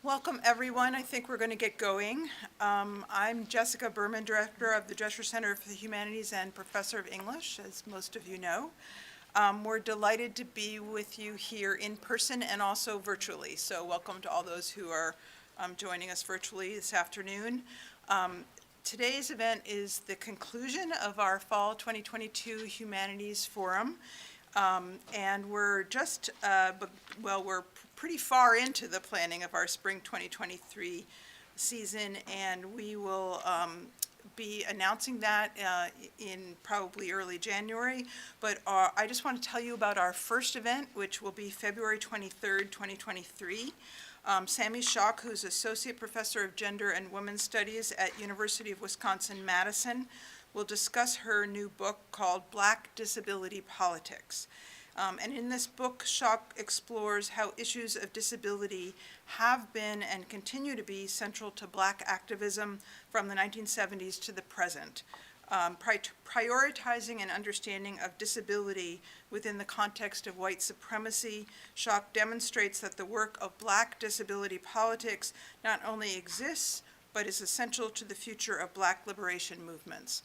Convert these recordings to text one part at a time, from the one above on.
Welcome, everyone. I think we're going to get going. I'm Jessica Berman, Director of the Drescher Center for the Humanities and Professor of English, as most of you know. We're delighted to be with you here in person and also virtually. So welcome to all those who are joining us virtually this afternoon. Today's event is the conclusion of our Fall 2022 Humanities Forum. And we're just, we're pretty far into the planning of our Spring 2023 season, and we will be announcing that in probably early January. But I just want to tell you about our first event, which will be February 23rd, 2023. Sammy Schock, who's Associate Professor of Gender and Women's Studies at University of Wisconsin-Madison, will discuss her new book called Black Disability Politics. And in this book, Schock explores how issues of disability have been and continue to be central to Black activism from the 1970s to the present. Prioritizing an understanding of disability within the context of white supremacy, Schock demonstrates that the work of Black disability politics not only exists, but is essential to the future of Black liberation movements.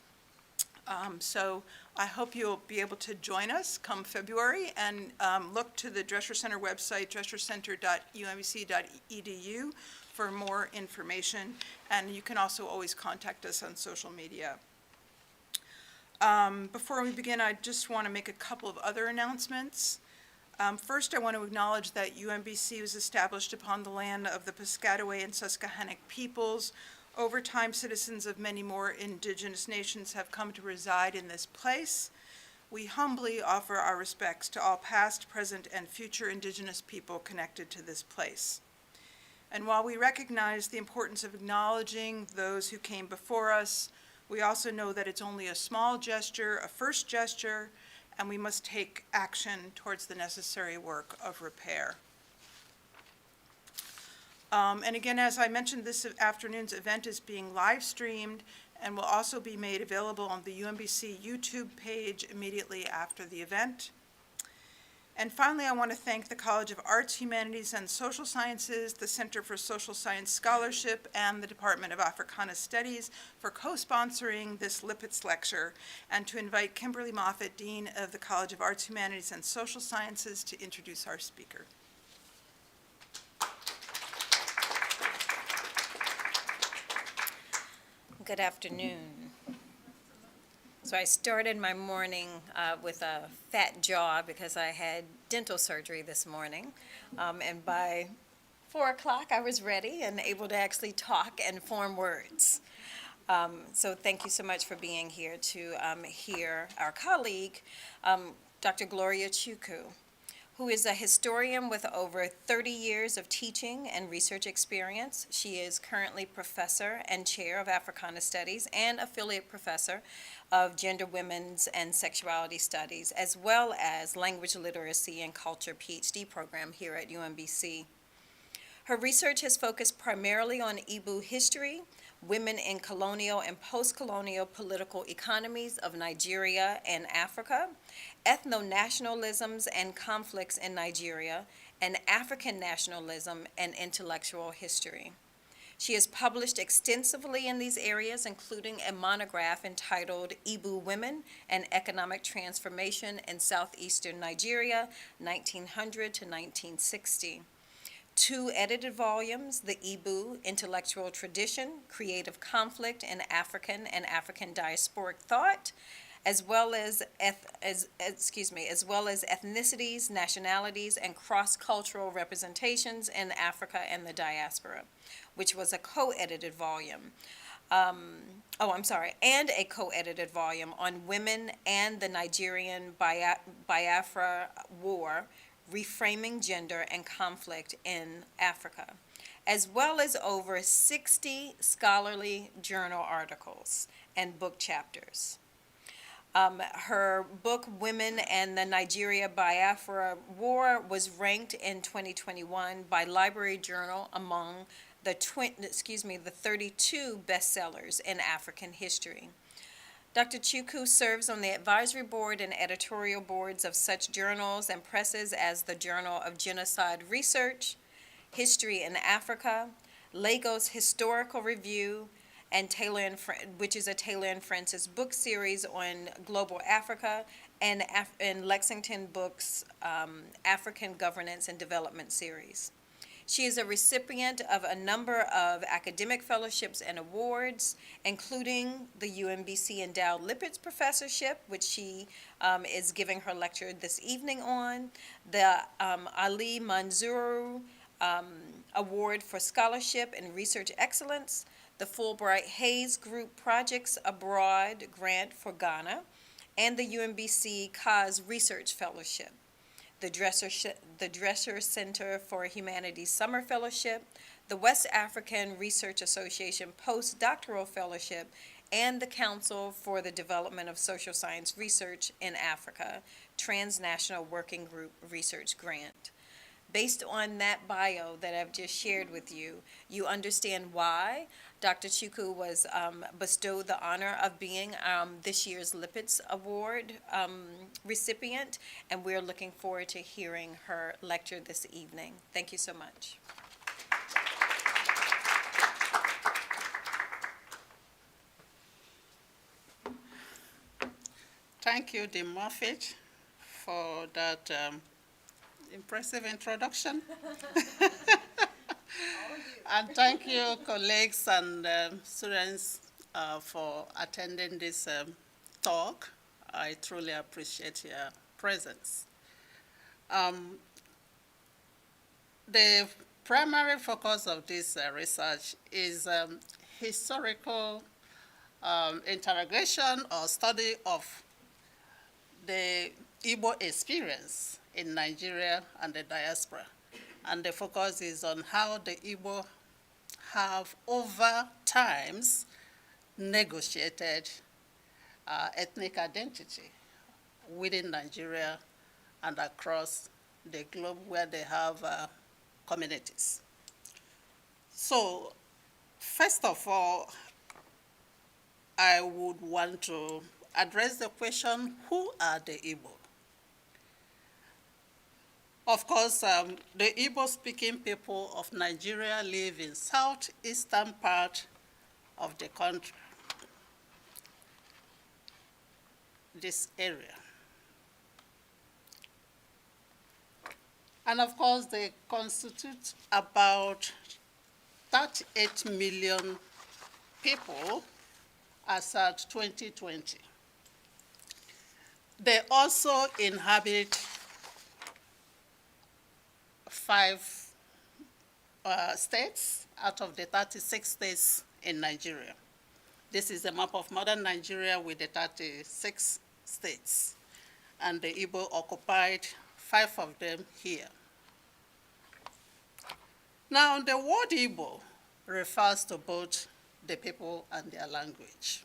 So I hope you'll be able to join us come February and look to the Drescher Center website, dreschercenter.umbc.edu for more information. And you can also always contact us on social media. Before we begin, I just want to make a couple of other announcements. First, I want to acknowledge that UMBC was established upon the land of the Piscataway and Susquehannock peoples. Over time, citizens of many more indigenous nations have come to reside in this place. We humbly offer our respects to all past, present, and future indigenous people connected to this place. And while we recognize the importance of acknowledging those who came before us, we also know that it's only a small gesture, a first gesture, and we must take action towards the necessary work of repair. And again, as I mentioned, this afternoon's event is being live streamed and will also be made available on the UMBC YouTube page immediately after the event. And finally, I want to thank the College of Arts, Humanities, and Social Sciences, the Center for Social Science Scholarship, and the Department of Africana Studies for co-sponsoring this Lipitz Lecture, and to invite Kimberly Moffett, Dean of the College of Arts, Humanities, and Social Sciences, to introduce our speaker. Good afternoon. So I started my morning with a fat jaw because I had dental surgery this morning. And by 4 o'clock, I was ready and able to actually talk and form words. So thank you so much for being here to hear our colleague, Dr. Gloria Chuku, who is a historian with over 30 years of teaching and research experience. She is currently professor and chair of Africana Studies and affiliate professor of Gender, Women's, and Sexuality Studies, as well as Language Literacy and Culture PhD program here at UMBC. Her research has focused primarily on Igbo history, women in colonial and post-colonial political economies of Nigeria and Africa, ethno-nationalisms and conflicts in Nigeria, and African nationalism and intellectual history. She has published extensively in these areas, including a monograph entitled Igbo Women and Economic Transformation in Southeastern Nigeria, 1900 to 1960. 2 edited volumes, The Igbo Intellectual Tradition, Creative Conflict in African and African Diasporic Thought, as well as Ethnicities, Nationalities, and Cross-Cultural Representations in Africa and the Diaspora, which was a co-edited volume. And a co-edited volume on women and the Nigeria-Biafra War, Reframing Gender and Conflict in Africa, as well as over 60 scholarly journal articles and book chapters. Her book, Women and the Nigeria-Biafra War, was ranked in 2021 by Library Journal among the 32 bestsellers in African history. Dr. Chuku serves on the advisory board and editorial boards of such journals and presses as the Journal of Genocide Research, History in Africa, Lagos Historical Review, and which is a Taylor and Francis book series on global Africa, and Lexington Books African Governance and Development series. She is a recipient of a number of academic fellowships and awards, including the UMBC Endowed Lipitz Professorship, which she is giving her lecture this evening on, the Ali Manzuru Award for Scholarship and Research Excellence, the Fulbright Hayes Group Projects Abroad Grant for Ghana, and the UMBC Cause Research Fellowship, the Dresser Center for Humanities Summer Fellowship, the West African Research Association Postdoctoral Fellowship, and the Council for the Development of Social Science Research in Africa Transnational Working Group Research Grant. Based on that bio that I've just shared with you, you understand why Dr. Chuku was bestowed the honor of being this year's Lipitz Award recipient, and we're looking forward to hearing her lecture this evening. Thank you so much. Thank you, Dean Moffitt, for that impressive introduction. And thank you, colleagues and students, for attending this talk. I truly appreciate your presence. The primary focus of this research is historical interrogation or study of the Igbo experience in Nigeria and the diaspora. And the focus is on how the Igbo have over times negotiated ethnic identity within Nigeria and across the globe where they have communities. So, first of all, I would want to address the question, who are the Igbo? Of course, the Igbo-speaking people of Nigeria live in southeastern part of the country, this area. And of course, they constitute about 38 million people as at 2020. They also inhabit 5 states out of the 36 states in Nigeria. This is a map of modern Nigeria with the 36 states, and the Igbo occupied 5 of them here. Now, the word Igbo refers to both the people and their language.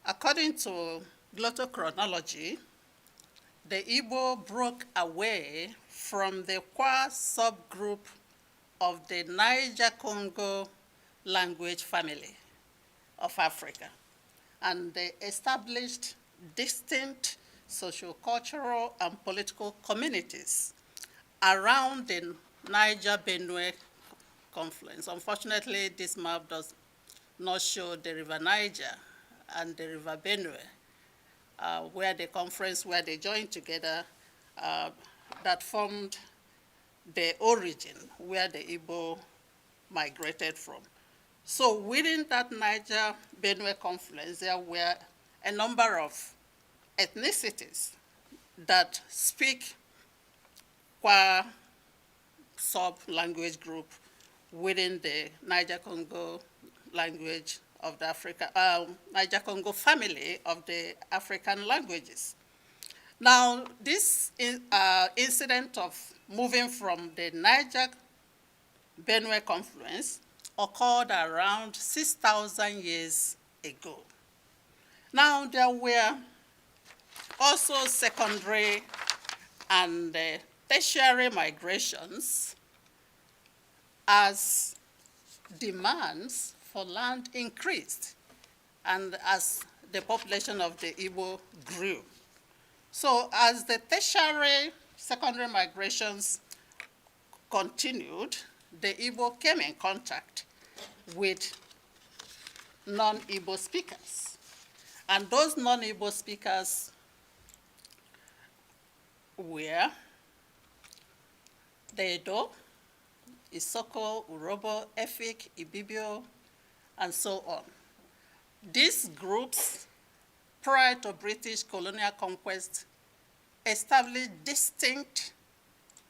According to glottochronology, the Igbo broke away from the Kwa subgroup of the Niger-Congo language family of Africa, and they established distinct socio-cultural and political communities around the Niger-Benue confluence. Unfortunately, this map does not show the River Niger and the River Benue, where the conference, where they joined together, that formed the origin where the Igbo migrated from. So within that Niger-Benue confluence, there were a number of ethnicities that speak Kwa sub-language group within the Niger-Congo language of the Niger-Congo family of the African languages. Now, this incident of moving from the Niger-Benue confluence occurred around 6,000 years ago. Now, there were also secondary and tertiary migrations as demands for land increased and as the population of the Igbo grew. So as the tertiary secondary migrations continued, the Igbo came in contact with non-Igbo speakers. And those non-Igbo speakers were the Edo, Isoko, Urobo, Efik, Ibibio, and so on. These groups, prior to British colonial conquest, established distinct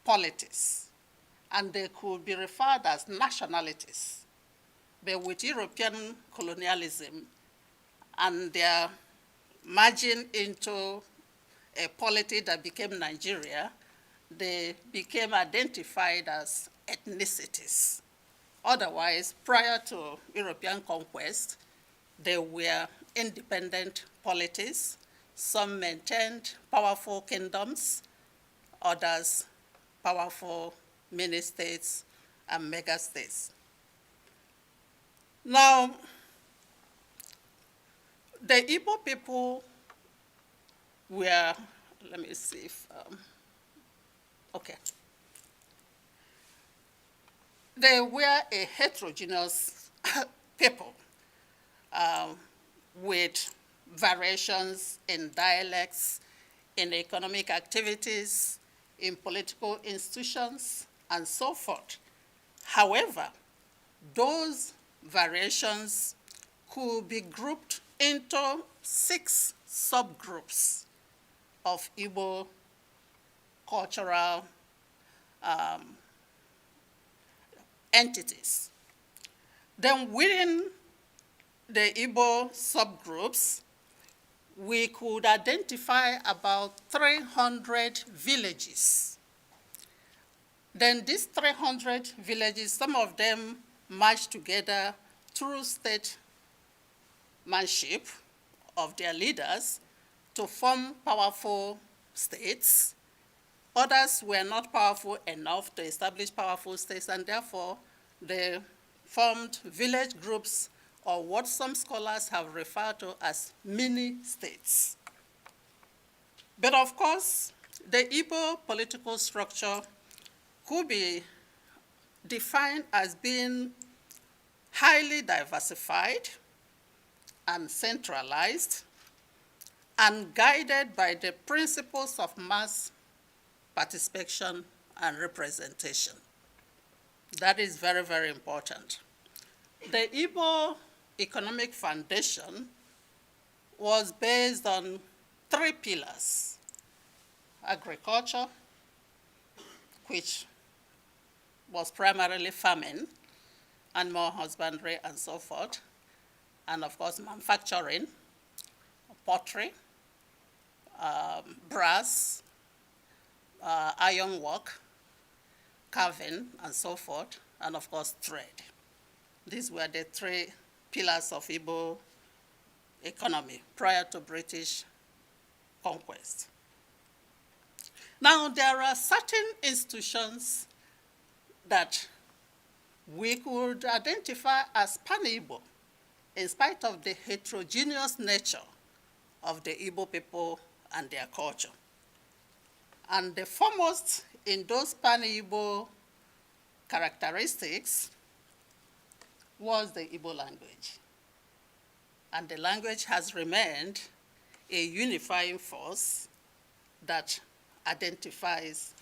polities, and they could be referred as nationalities. But with European colonialism and their merging into a polity that became Nigeria, they became identified as ethnicities. Otherwise, prior to European conquest, they were independent polities. Some maintained powerful kingdoms, others powerful mini-states and mega-states. Now, the Igbo people were, let me see if, okay. They were a heterogeneous people with variations in dialects, in economic activities, in political institutions, and so forth. However, those variations could be grouped into 6 subgroups of Igbo cultural entities. Then within the Igbo subgroups, we could identify about 300 villages. Then these 300 villages, some of them merged together through statesmanship of their leaders to form powerful states. Others were not powerful enough to establish powerful states, and therefore they formed village groups, or what some scholars have referred to as mini-states. But of course, the Igbo political structure could be defined as being highly diversified and centralized and guided by the principles of mass participation and representation. That is very, very important. The Igbo economic foundation was based on 3 pillars: agriculture, which was primarily farming, animal husbandry, and so forth, and of course manufacturing, pottery, brass, ironwork, carving, and so forth, and of course trade. These were the 3 pillars of Igbo economy prior to British conquest. Now, there are certain institutions that we could identify as pan-Igbo, in spite of the heterogeneous nature of the Igbo people and their culture. And the foremost in those pan-Igbo characteristics was the Igbo language. And the language has remained a unifying force that identifies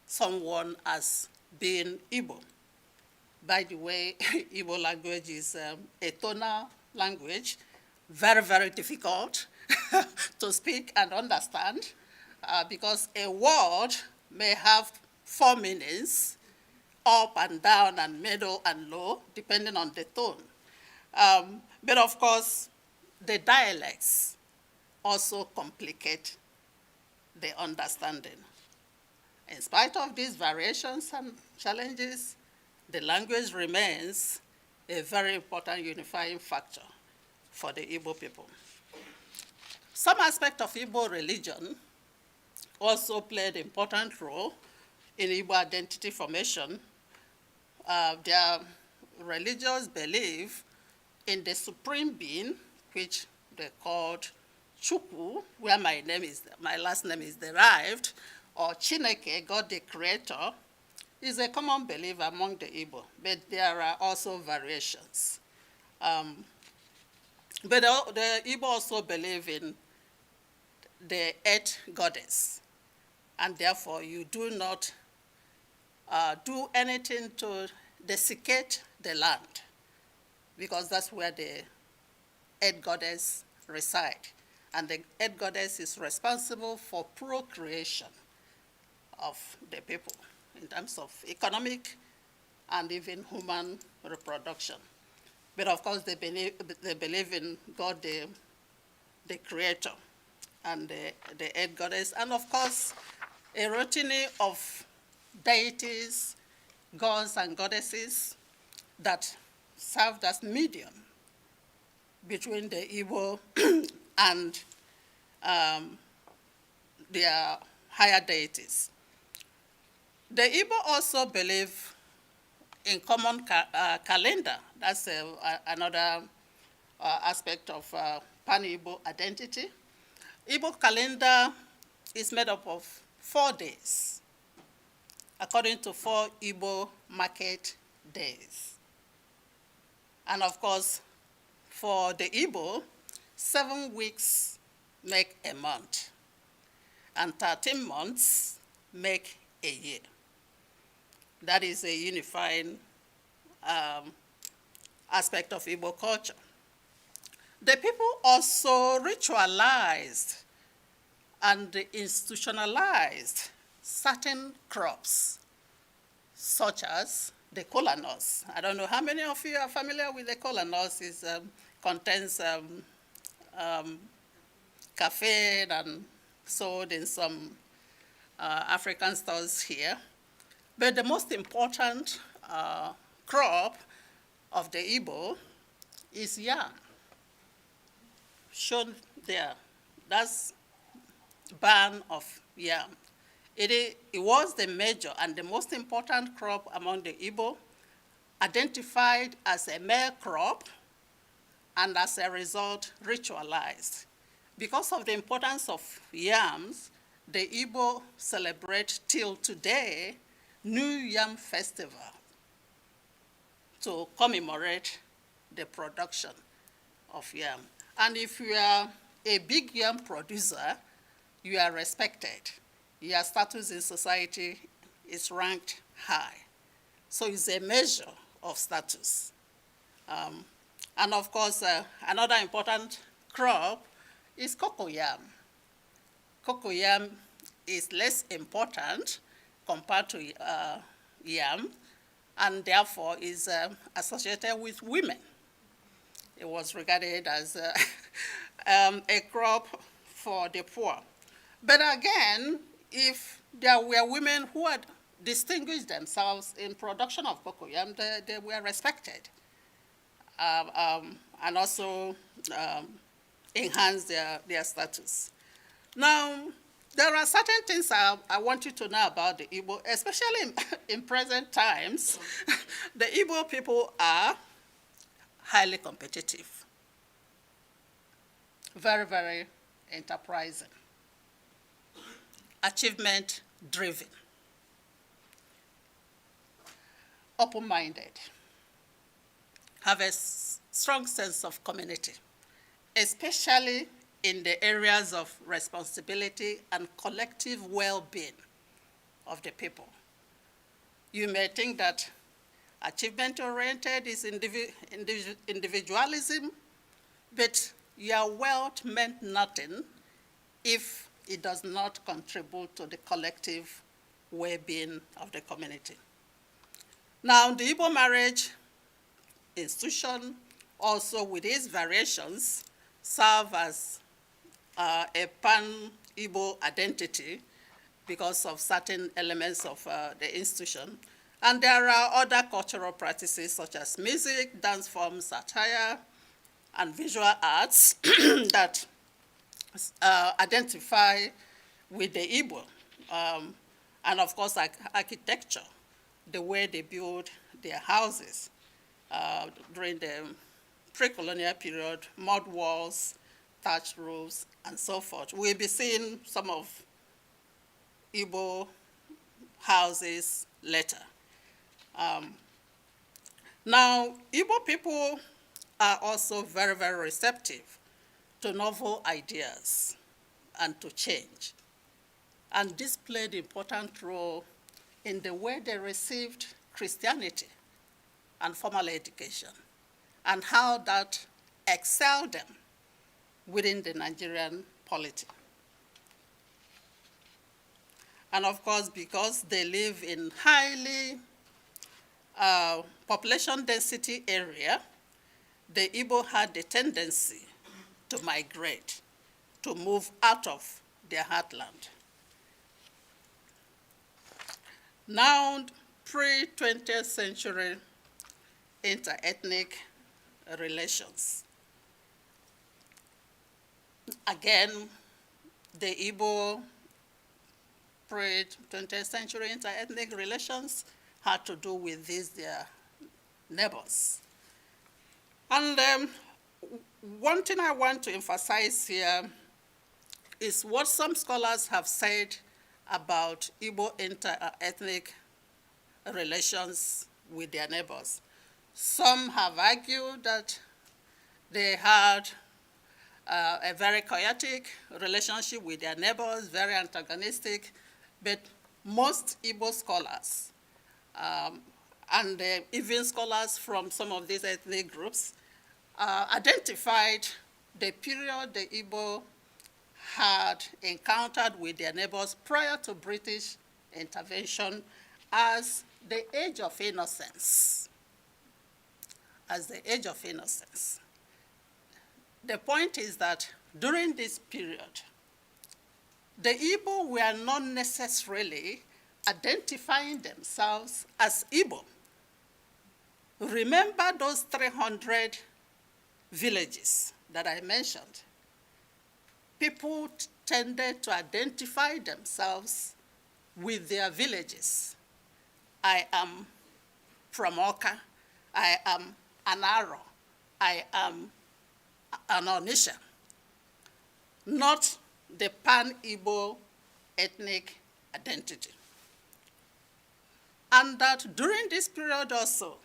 someone as being Igbo. By the way, Igbo language is a tonal language, very, very difficult to speak and understand, because a word may have 4 meanings, up and down and middle and low, depending on the tone. But of course, the dialects also complicate the understanding. In spite of these variations and challenges, the language remains a very important unifying factor for the Igbo people. Some aspect of Igbo religion also played an important role in Igbo identity formation. Their religious belief in the supreme being, which they called Chuku, where my last name is derived, or Chineke, God the Creator, is a common belief among the Igbo, but there are also variations. But the Igbo also believe in the earth goddess, and therefore you do not do anything to desiccate the land, because that's where the earth goddess resides. And the earth goddess is responsible for procreation of the people in terms of economic and even human reproduction. But of course, they believe in God, the creator, and the earth goddess, and of course, a routine of deities, gods and goddesses that served as medium between the Igbo and their higher deities. The Igbo also believe in common calendar. That's another aspect of pan-Igbo identity. Igbo calendar is made up of 4 days, according to 4 Igbo market days. And of course, for the Igbo, 7 weeks make a month, and 13 months make a year. That is a unifying aspect of Igbo culture. The people also ritualized and institutionalized certain crops, such as the kola nuts. I don't know how many of you are familiar with the kola nuts. It contains caffeine and sold in some African stores here. But the most important crop of the Igbo is yam, shown there. That's barn of yam. It was the major and the most important crop among the Igbo, identified as a male crop, and as a result, ritualized. Because of the importance of yams, the Igbo celebrate till today New Yam Festival to commemorate the production of yam. And if you are a big yam producer, you are respected. Your status in society is ranked high. So it's a measure of status. And of course, another important crop is cocoyam. Cocoyam is less important compared to yam, and therefore is associated with women. It was regarded as a crop for the poor. But again, if there were women who had distinguished themselves in production of cocoyam, they were respected, and also enhanced their status. Now, there are certain things I want you to know about the Igbo, especially in present times. The Igbo people are highly competitive, very, very enterprising, achievement-driven, open-minded, have a strong sense of community, especially in the areas of responsibility and collective well-being of the people. You may think that achievement-oriented is individualism, but your wealth meant nothing if it does not contribute to the collective well-being of the community. Now, the Igbo marriage institution, also with its variations, serve as a pan-Igbo identity because of certain elements of the institution. And there are other cultural practices such as music, dance forms, satire, and visual arts that identify with the Igbo. And of course, architecture, the way they build their houses during the pre-colonial period, mud walls, thatched roofs, and so forth. We'll be seeing some of Igbo houses later. Now, Igbo people are also very, very receptive to novel ideas and to change. And this played an important role in the way they received Christianity and formal education, and how that excelled them within the Nigerian polity. And of course, because they live in highly population density area, the Igbo had the tendency to migrate, to move out of their heartland. Now, pre-20th century interethnic relations. Again, the Igbo pre-20th century interethnic relations had to do with their neighbors. And one thing I want to emphasize here is what some scholars have said about Igbo interethnic relations with their neighbors. Some have argued that they had a very chaotic relationship with their neighbors, very antagonistic, but most Igbo scholars, and even scholars from some of these ethnic groups, identified the period the Igbo had encountered with their neighbors prior to British intervention as the age of innocence. As the age of innocence. The point is that during this period, the Igbo were not necessarily identifying themselves as Igbo. Remember those 300 villages that I mentioned? People tended to identify themselves with their villages. I am from Oka, I am an Aro, I am an Onisha, not the pan-Igbo ethnic identity. And that during this period also,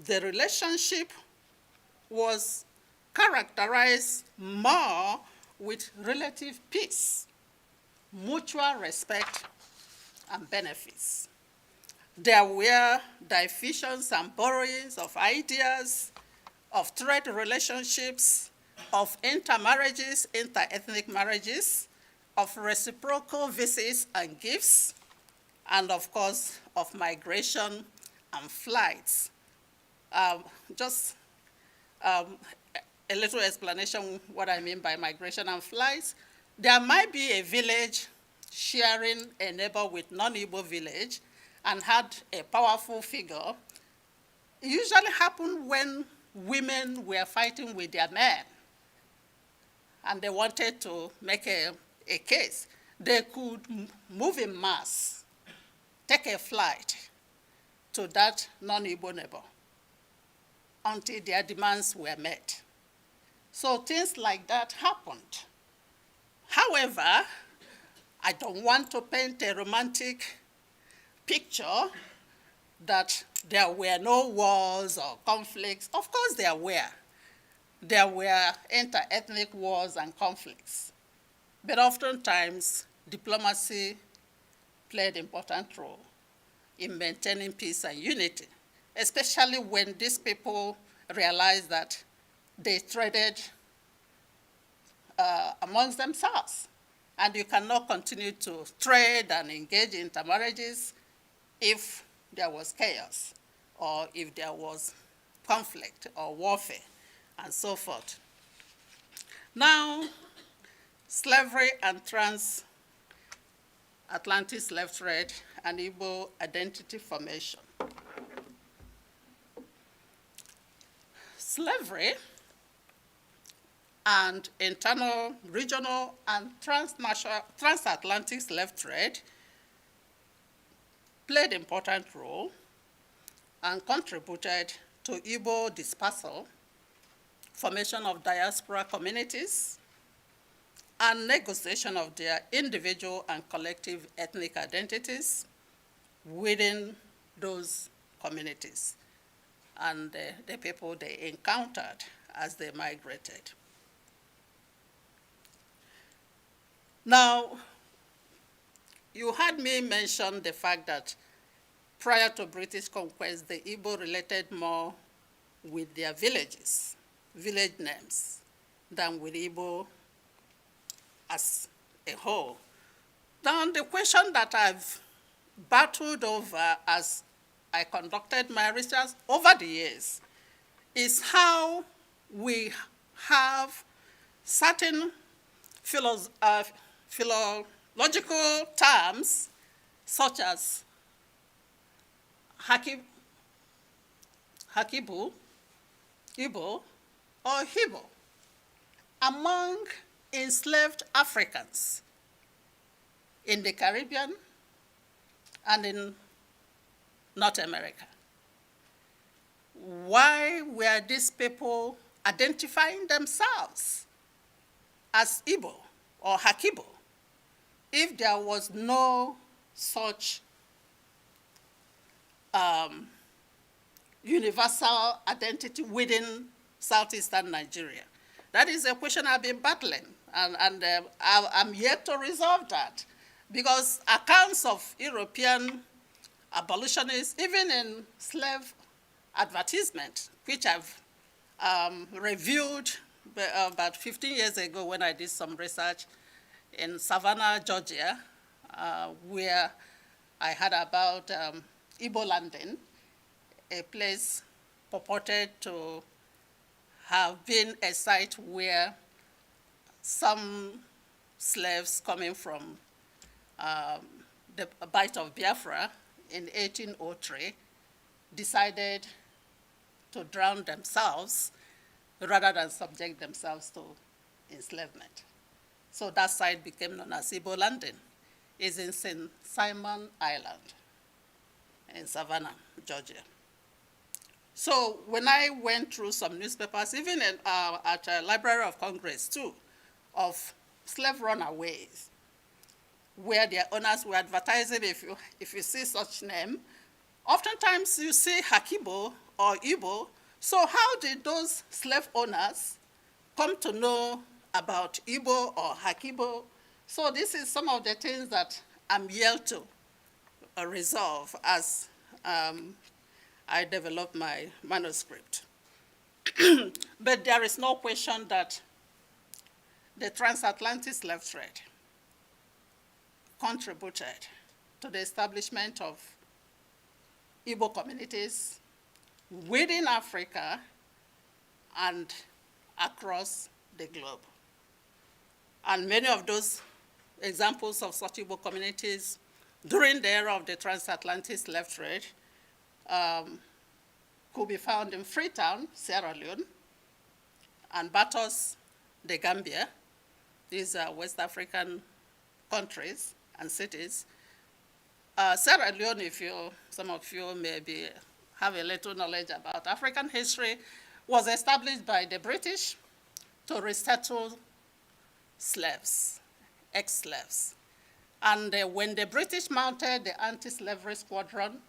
the relationship was characterized more with relative peace, mutual respect, and benefits. There were diffusions and borrowings of ideas, of trade relationships, of intermarriages, interethnic marriages, of reciprocal visits and gifts, and of course, of migration and flights. A little explanation what I mean by migration and flights. There might be a village sharing a neighbor with non-Igbo village and had a powerful figure. It usually happened when women were fighting with their men and they wanted to make a case. They could move in mass, take a flight to that non-Igbo neighbor until their demands were met. So things like that happened. However, I don't want to paint a romantic picture that there were no wars or conflicts. Of course there were. There were inter-ethnic wars and conflicts. But oftentimes, diplomacy played an important role in maintaining peace and unity, especially when these people realized that they traded amongst themselves. And you cannot continue to trade and engage in intermarriages if there was chaos or if there was conflict or warfare and so forth. Now, slavery and transatlantic slave trade and Igbo identity formation. Slavery and internal, regional, and transatlantic slave trade played an important role and contributed to Igbo dispersal, formation of diaspora communities, and negotiation of their individual and collective ethnic identities within those communities and the people they encountered as they migrated. Now, you heard me mention the fact that prior to British conquest, the Igbo related more with their villages, village names, than with Igbo as a whole. Now, the question that I've battled over as I conducted my research over the years is how we have certain philological terms such as Hakibu, Igbo, or Hibo among enslaved Africans in the Caribbean and in North America. Why were these people identifying themselves as Igbo or Hakibo if there was no such universal identity within Southeastern Nigeria? That is a question I've been battling, and I'm yet to resolve that, because accounts of European abolitionists, even in slave advertisement, which I've reviewed about 15 years ago when I did some research in Savannah, Georgia, where I heard about Igbo landing, a place purported to have been a site where some slaves coming from the Bight of Biafra in 1803 decided to drown themselves rather than subject themselves to enslavement. So that site became known as Igbo Landing. It's in St. Simon Island in Savannah, Georgia. So when I went through some newspapers, even at the Library of Congress too, of slave runaways, where their owners were advertising, if you see such name, oftentimes you see Hakibo or Igbo. So how did those slave owners come to know about Igbo or Hakibo? So this is some of the things that I'm yet to resolve as I develop my manuscript. But there is no question that the transatlantic slave trade contributed to the establishment of Igbo communities within Africa and across the globe. And many of those examples of such Igbo communities during the era of the transatlantic slave trade could be found in Freetown, Sierra Leone, and Batos, the Gambia. These are West African countries and cities. Sierra Leone, some of you maybe have a little knowledge about African history, was established by the British to resettle slaves, ex-slaves. And when the British mounted the anti-slavery squadron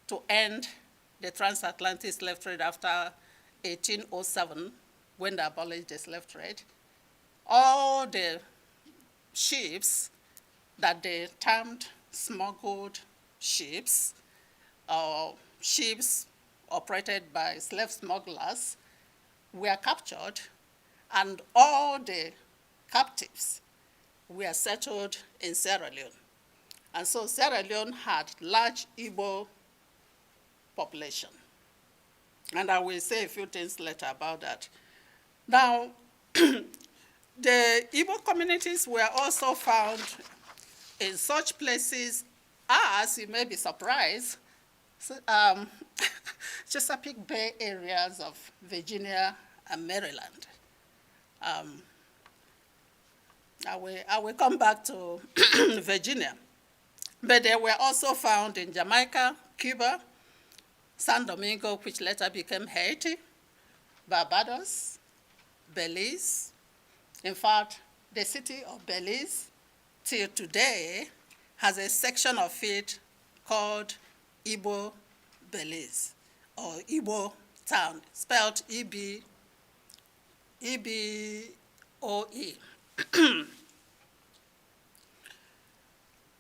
to end the transatlantic slave trade after 1807, when they abolished the slave trade, all the ships that they termed smuggled ships, or ships operated by slave smugglers, were captured, and all the captives were settled in Sierra Leone. And so Sierra Leone had large Igbo population. And I will say a few things later about that. Now, the Igbo communities were also found in such places as, you may be surprised, Chesapeake Bay areas of Virginia and Maryland. I will come back to Virginia. But they were also found in Jamaica, Cuba, San Domingo, which later became Haiti, Barbados, Belize. In fact, the city of Belize, till today, has a section of it called Igbo Belize, or Igbo town, spelled E-B-O-E.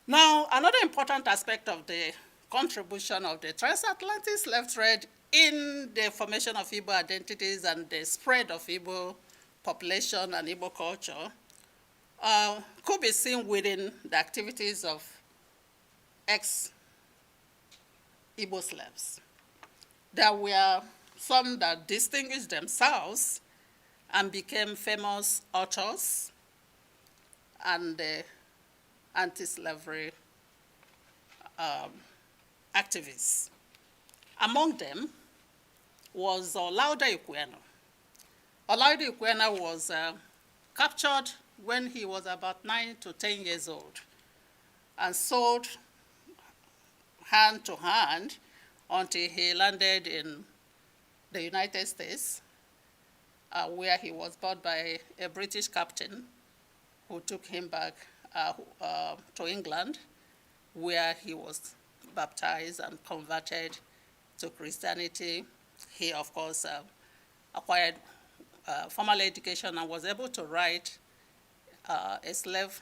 Now, another important aspect of the contribution of the transatlantic slave trade in the formation of Igbo identities and the spread of Igbo population and Igbo culture could be seen within the activities of ex-Igbo slaves. There were some that distinguished themselves and became famous authors and anti-slavery activists. Among them was Olaudah Equiano. Olaudah Equiano was captured when he was about 9 to 10 years old and sold hand to hand until he landed in the United States, where he was bought by a British captain who took him back to England, where he was baptized and converted to Christianity. He, of course, acquired formal education and was able to write a slave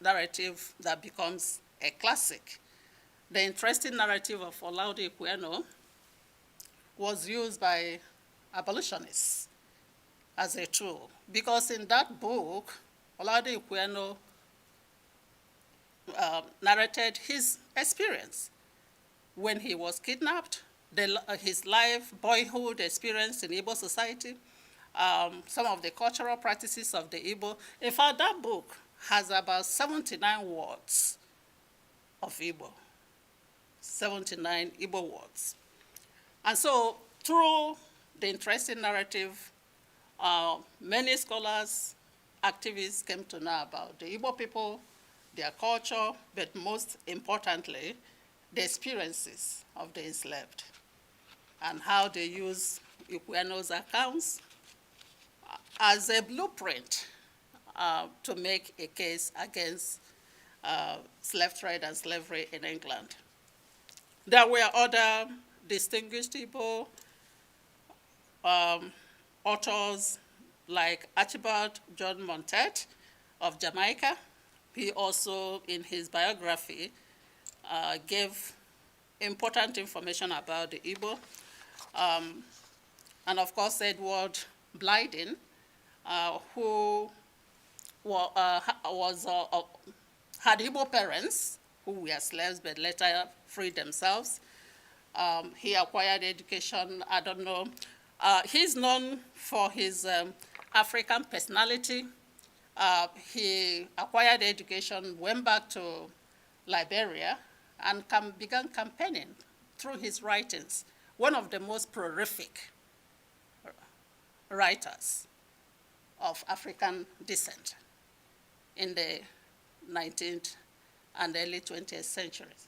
narrative that becomes a classic. The interesting narrative of Olaudah Equiano was used by abolitionists as a tool, because in that book, Olaudah Equiano narrated his experience when he was kidnapped, his life, boyhood experience in Igbo society, some of the cultural practices of the Igbo. In fact, that book has about 79 words of Igbo, 79 Igbo words. And so through the interesting narrative, many scholars, activists came to know about the Igbo people, their culture, but most importantly, the experiences of the enslaved and how they use Equiano's accounts as a blueprint to make a case against slave trade and slavery in England. There were other distinguished Igbo authors like Archibald John Montet of Jamaica. He also, in his biography, gave important information about the Igbo. And of course, Edward Blyden, who had Igbo parents who were slaves but later freed themselves. He acquired education, I don't know. He's known for his African personality. He acquired education, went back to Liberia, and began campaigning through his writings. One of the most prolific writers of African descent in the 19th and early 20th centuries.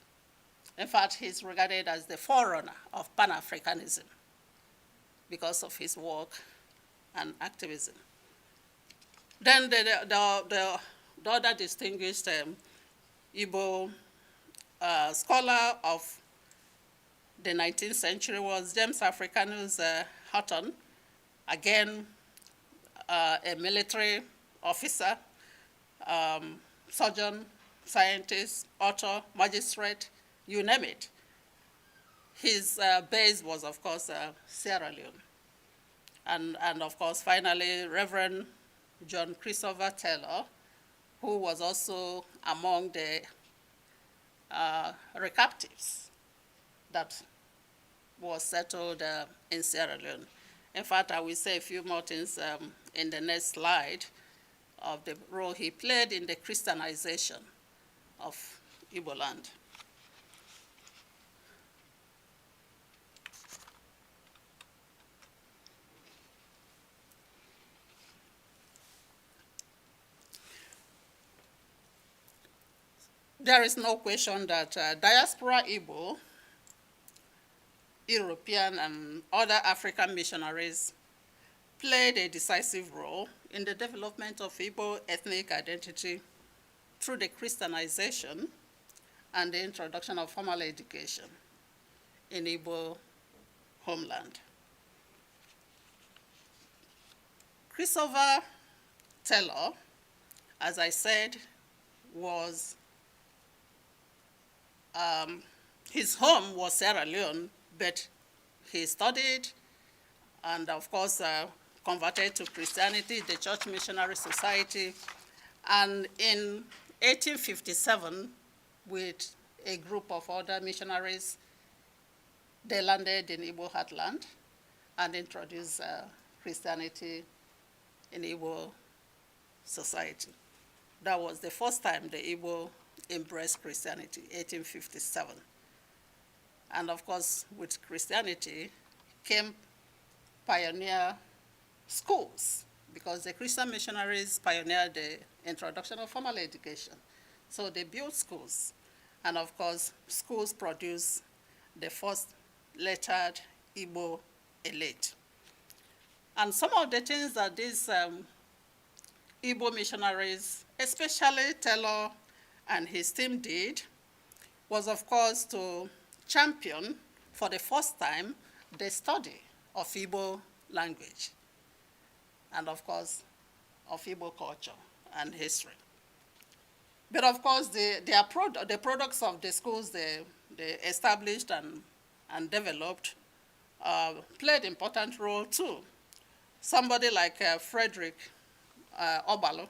In fact, he's regarded as the forerunner of Pan-Africanism because of his work and activism. Then the other distinguished Igbo scholar of the 19th century was James Africanus Hutton, again, a military officer, surgeon, scientist, author, magistrate, you name it. His base was, of course, Sierra Leone. And of course, finally, Reverend John Christopher Taylor, who was also among the recaptives that was settled in Sierra Leone. In fact, I will say a few more things in the next slide of the role he played in the Christianization of Igbo land. There is no question that Diaspora Evil, European and other African missionaries played a decisive role in the development of Igbo ethnic identity through the Christianization and the introduction of formal education. in Igbo homeland. Christopher Taylor, as I said, was, his home was Sierra Leone, but he studied and of course converted to Christianity, the Church Missionary Society, and in 1857, with a group of other missionaries, they landed in Igbo heartland and introduced Christianity in Igbo society. That was the first time the Igbo embraced Christianity, 1857. And of course, with Christianity came pioneer schools, because the Christian missionaries pioneered the introduction of formal education. So they built schools. And of course, schools produced the first lettered Igbo elite. And some of the things that these Igbo missionaries, especially Taylor and his team, did was, of course, to champion for the first time the study of Igbo language and, of course, of Igbo culture and history. But, of course, the products of the schools they established and developed played an important role, too. Somebody like Frederick Obalo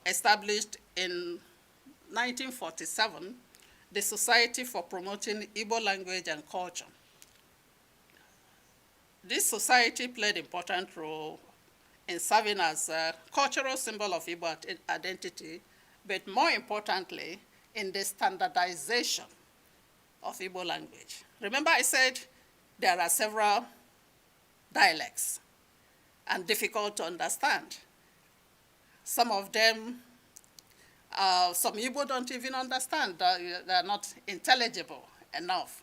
established in 1947 the Society for Promoting Igbo Language and Culture. This society played an important role in serving as a cultural symbol of Igbo identity, but more importantly, in the standardization of Igbo language. Remember I said there are several dialects and difficult to understand. Some of them, some Igbo don't even understand. They're not intelligible enough.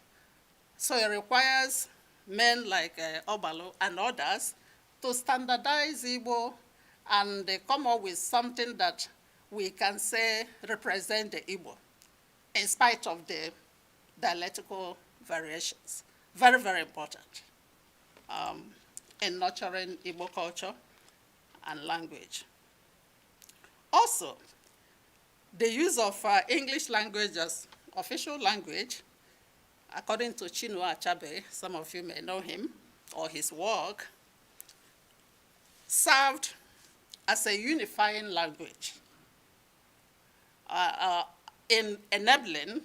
So it requires men like Obalo and others to standardize Igbo, and they come up with something that we can say represent the Igbo, in spite of the dialectical variations. Very, very important in nurturing Igbo culture and language. Also, the use of English language as official language, according to Chinua Achebe, some of you may know him or his work, served as a unifying language in enabling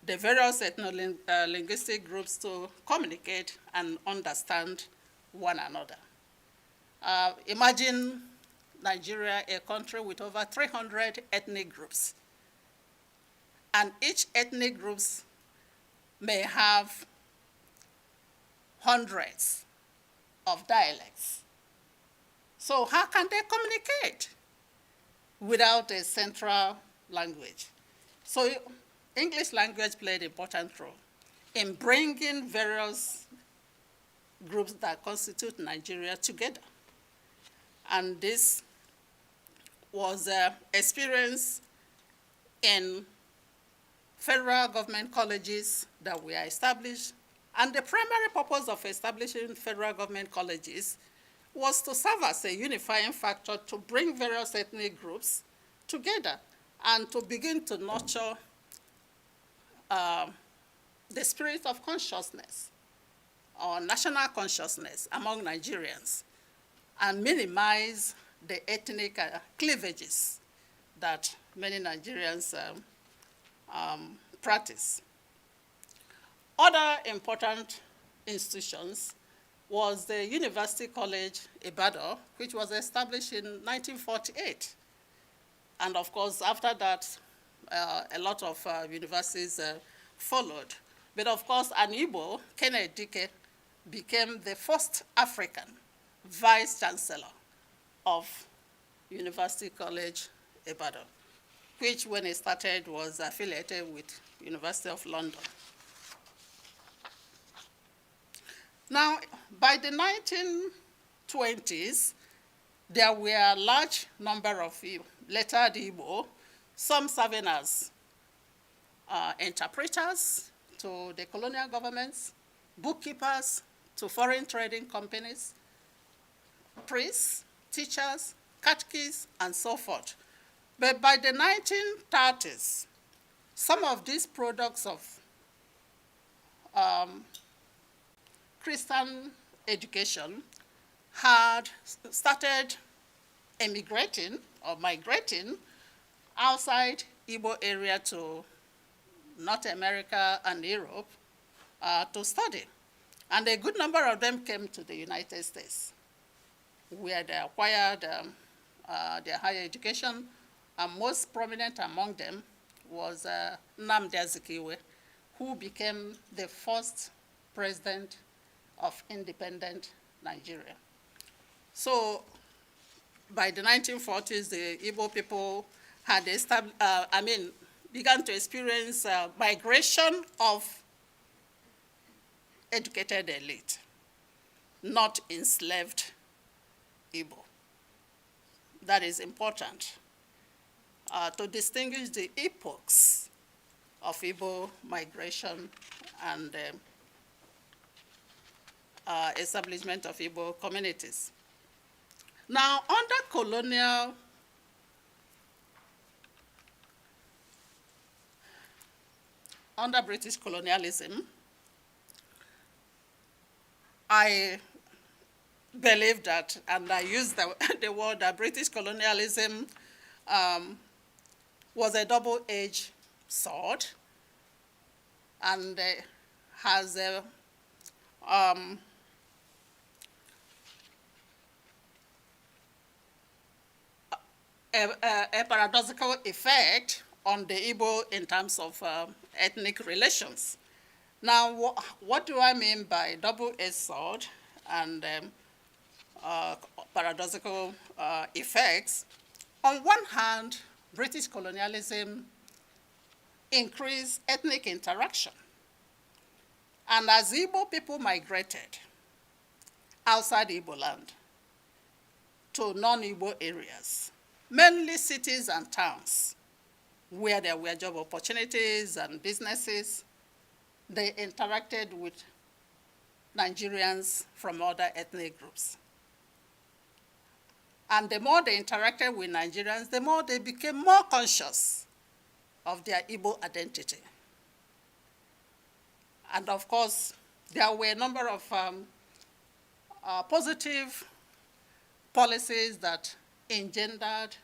the various ethno-linguistic groups to communicate and understand one another. Imagine Nigeria, a country with over 300 ethnic groups. And each ethnic group may have hundreds of dialects. So how can they communicate without a central language? So English language played an important role in bringing various groups that constitute Nigeria together. And this was experienced in federal government colleges that were established. And the primary purpose of establishing federal government colleges was to serve as a unifying factor to bring various ethnic groups together and to begin to nurture the spirit of consciousness or national consciousness among Nigerians and minimize the ethnic cleavages that many Nigerians practice. Other important institutions was the University College Ibadan, which was established in 1948. And of course, after that, a lot of universities followed. But of course, an Igbo, Kenneth Dike, became the first African vice-chancellor of University College Ibadan, which when it started was affiliated with University of London. Now, by the 1920s, there were a large number of lettered Igbo, some serving as interpreters to the colonial governments, bookkeepers to foreign trading companies, priests, teachers, catechists, and so forth. But by the 1930s, some of these products of Christian education had started emigrating or migrating outside Igbo area to North America and Europe to study. And a good number of them came to the United States, where they acquired their higher education, and most prominent among them was Nnamdi Azikiwe, who became the first president of independent Nigeria. So by the 1940s, the Igbo people had began to experience migration of educated elite, not enslaved Igbo. That is important to distinguish the epochs of Igbo migration and establishment of Igbo communities. Now, under British colonialism, I believe that, and I use the word that British colonialism was a double-edged sword and has a paradoxical effect on the Igbo in terms of ethnic relations. Now, what do I mean by double-edged sword and paradoxical effects? On one hand, British colonialism increased ethnic interaction. And as Igbo people migrated outside Igbo land to non-Igbo areas, mainly cities and towns, where there were job opportunities and businesses, they interacted with Nigerians from other ethnic groups. And the more they interacted with Nigerians, the more they became more conscious of their Igbo identity. And of course, there were a number of positive policies that engendered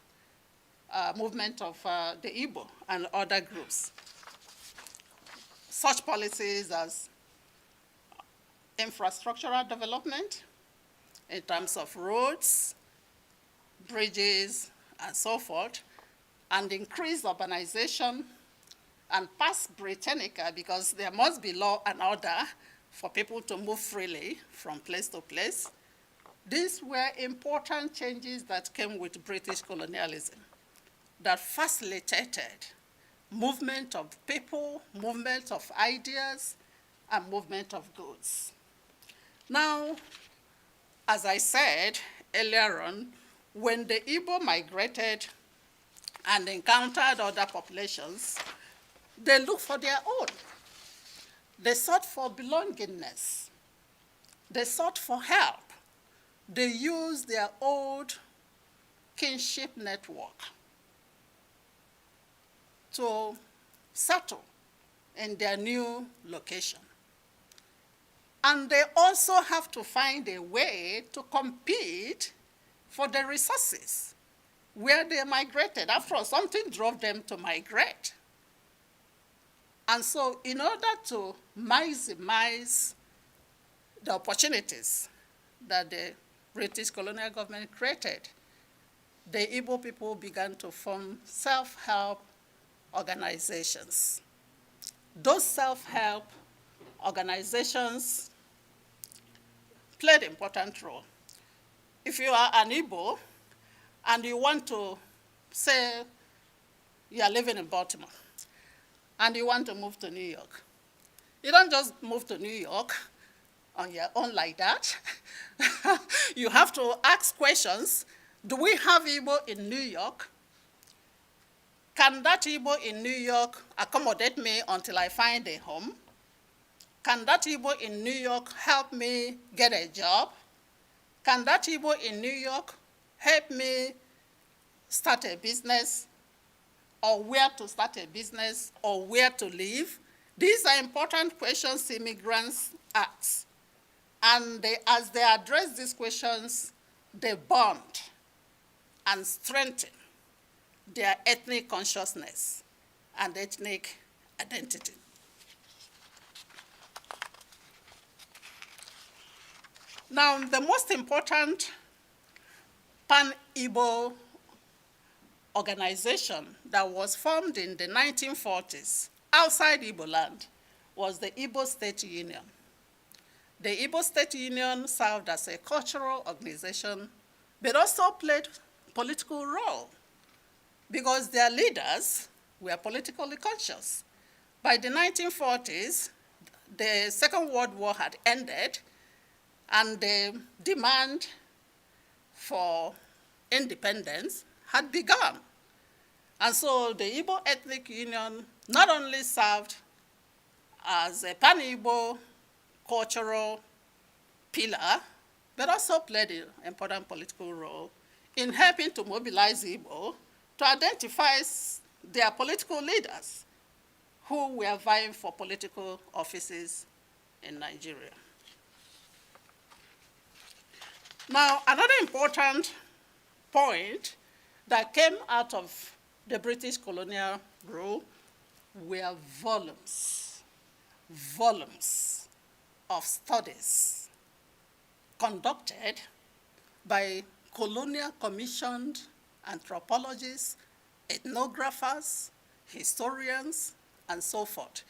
movement of the Igbo and other groups. Such policies as infrastructural development in terms of roads, bridges, and so forth, and increased urbanization and past Britannica, because there must be law and order for people to move freely from place to place. These were important changes that came with British colonialism that facilitated movement of people, movement of ideas, and movement of goods. Now, as I said earlier on, when the Igbo migrated and encountered other populations, they looked for their own. They sought for belongingness. They sought for help. They used their old kinship network to settle in their new location. And they also have to find a way to compete for the resources where they migrated. After all, something drove them to migrate. And so in order to maximize the opportunities that the British colonial government created, the Igbo people began to form self-help organizations. Those self-help organizations played an important role. If you are an Igbo and you want to say you are living in Baltimore and you want to move to New York, you don't just move to New York on your own like that. You have to ask questions. Do we have Igbo in New York? Can that Igbo in New York accommodate me until I find a home? Can that Igbo in New York help me get a job? Can that Igbo in New York help me start a business, or where to start a business, or where to live? These are important questions immigrants ask. And as they address these questions, they bond and strengthen their ethnic consciousness and ethnic identity. Now, the most important pan-Igbo organization that was formed in the 1940s outside Igbo land was the Igbo State Union. The Igbo State Union served as a cultural organization, but also played a political role because their leaders were politically conscious. By the 1940s, the Second World War had ended, and the demand for independence had begun. And so the Igbo Ethnic Union not only served as a pan-Igbo cultural pillar, but also played an important political role in helping to mobilize Igbo to identify their political leaders who were vying for political offices in Nigeria. Now, another important point that came out of the British colonial rule were volumes of studies conducted by colonial commissioned anthropologists, ethnographers, historians, and so forth.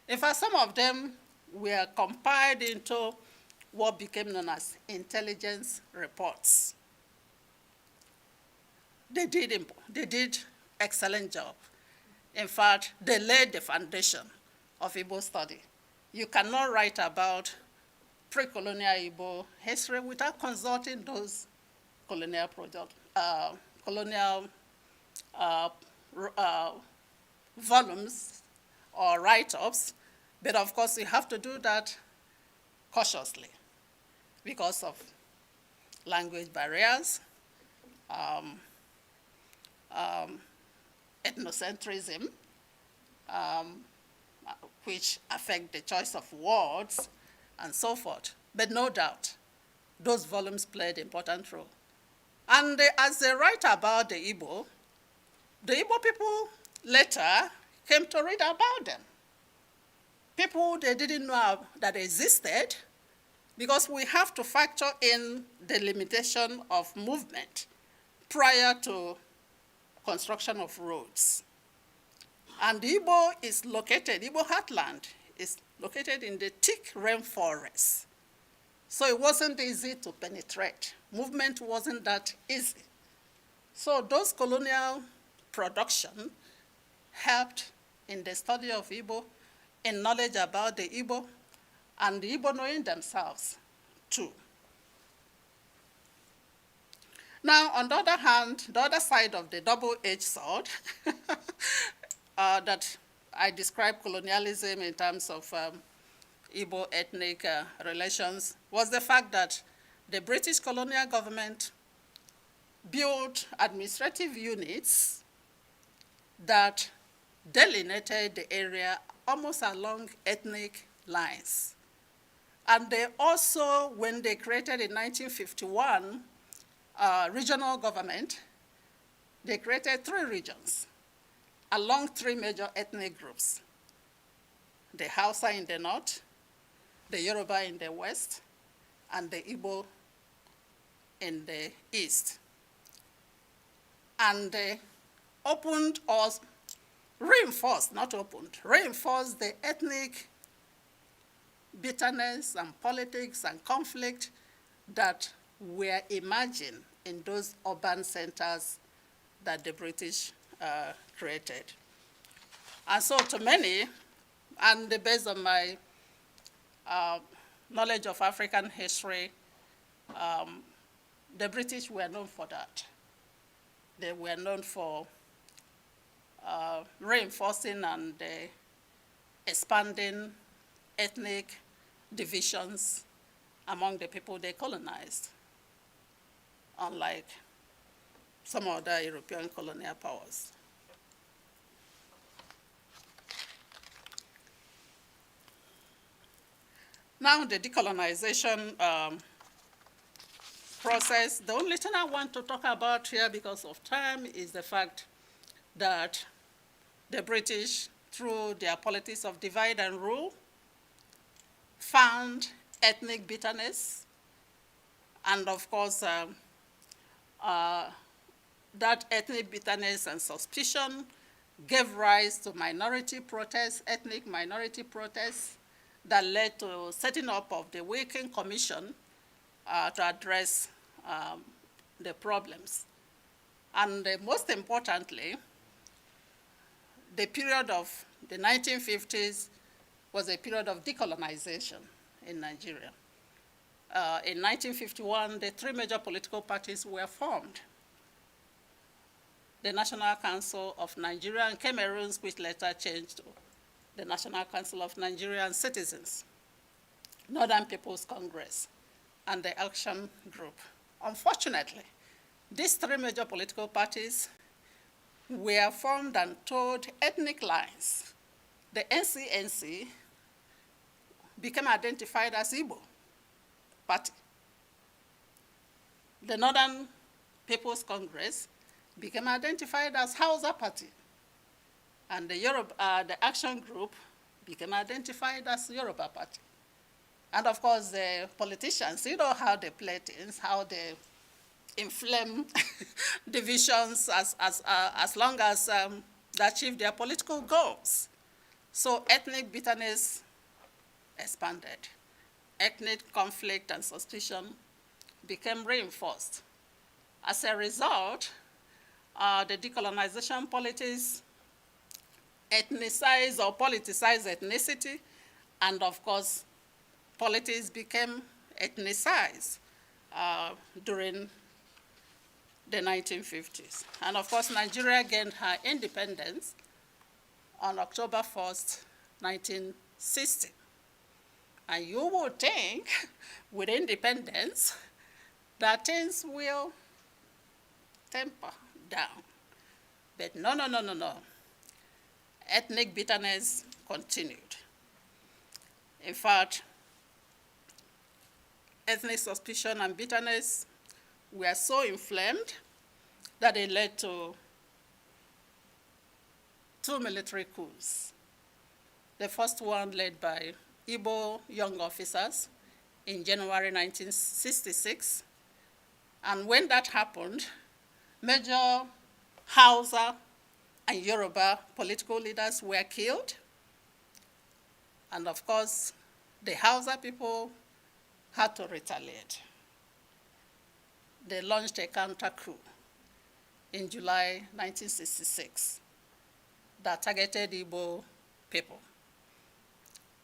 In fact, some of them were compiled into what became known as intelligence reports. They did excellent job. In fact, they laid the foundation of Igbo study. You cannot write about pre-colonial Igbo history without consulting those colonial volumes or write-ups, but of course you have to do that cautiously because of language barriers, ethnocentrism, which affect the choice of words, and so forth. But no doubt, those volumes played an important role. And as they write about the Igbo people later came to read about them. People they didn't know that existed, because we have to factor in the limitation of movement prior to construction of roads. And Igbo heartland is located in the thick rainforest. So it wasn't easy to penetrate. Movement wasn't that easy. So those colonial production helped in the study of Igbo, in knowledge about the Igbo, and the Igbo knowing themselves too. Now, on the other hand, the other side of the double-edged sword that I described colonialism in terms of Igbo ethnic relations was the fact that the British colonial government built administrative units that delineated the area almost along ethnic lines. And they also, when they created in 1951 regional government, they created 3 regions along 3 major ethnic groups: the Hausa in the north, the Yoruba in the west, and the Igbo in the east. And they opened or reinforced, not opened, reinforced the ethnic bitterness and politics and conflict that were emerging in those urban centers that the British created. And so to many, and based on my knowledge of African history, the British were known for that. They were known for reinforcing and expanding ethnic divisions among the people they colonized, unlike some other European colonial powers. Now the decolonization process, the only thing I want to talk about here because of time is the fact that the British, through their politics of divide and rule, found ethnic bitterness, and of course, that ethnic bitterness and suspicion gave rise to minority protests, ethnic minority protests, that led to setting up of the Working Commission to address the problems. And most importantly, the period of the 1950s was a period of decolonization in Nigeria. In 1951, the three major political parties were formed. The National Council of Nigeria and Cameroons, which later changed to the National Council of Nigerian Citizens, Northern People's Congress, and the Action Group. Unfortunately, these three major political parties were formed and towed ethnic lines. The NCNC became identified as Igbo party. The Northern People's Congress became identified as Hausa party. And the Action Group became identified as Yoruba party. And of course, the politicians, you know how they play things, how they inflame divisions as long as they achieve their political goals. So ethnic bitterness expanded. Ethnic conflict and suspicion became reinforced. As a result, the decolonization politics ethnicized or politicized ethnicity, and of course, politics became ethnicized during the 1950s. And of course, Nigeria gained her independence on October 1st, 1960. And you would think, with independence, that things will temper down. But no, no, no, no, no. Ethnic bitterness continued. In fact, ethnic suspicion and bitterness were so inflamed that it led to 2 military coups. The first one led by Igbo young officers in January 1966. And when that happened, major Hausa and Yoruba political leaders were killed. And of course, the Hausa people had to retaliate. They launched a counter coup in July 1966 that targeted Igbo people.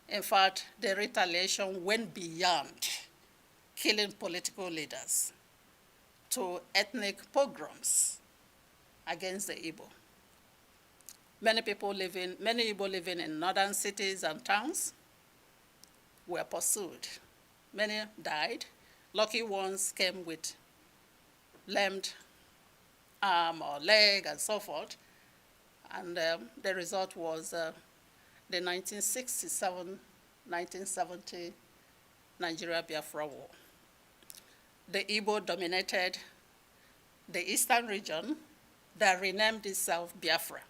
In fact, the retaliation went beyond killing political leaders to ethnic pogroms against the Igbo. Many Igbo living in northern cities and towns were pursued. Many died. Lucky ones came with lamed arm or leg and so forth. And the result was the 1967-1970 Nigeria-Biafra war. The Igbo dominated the eastern region that renamed itself Biafra.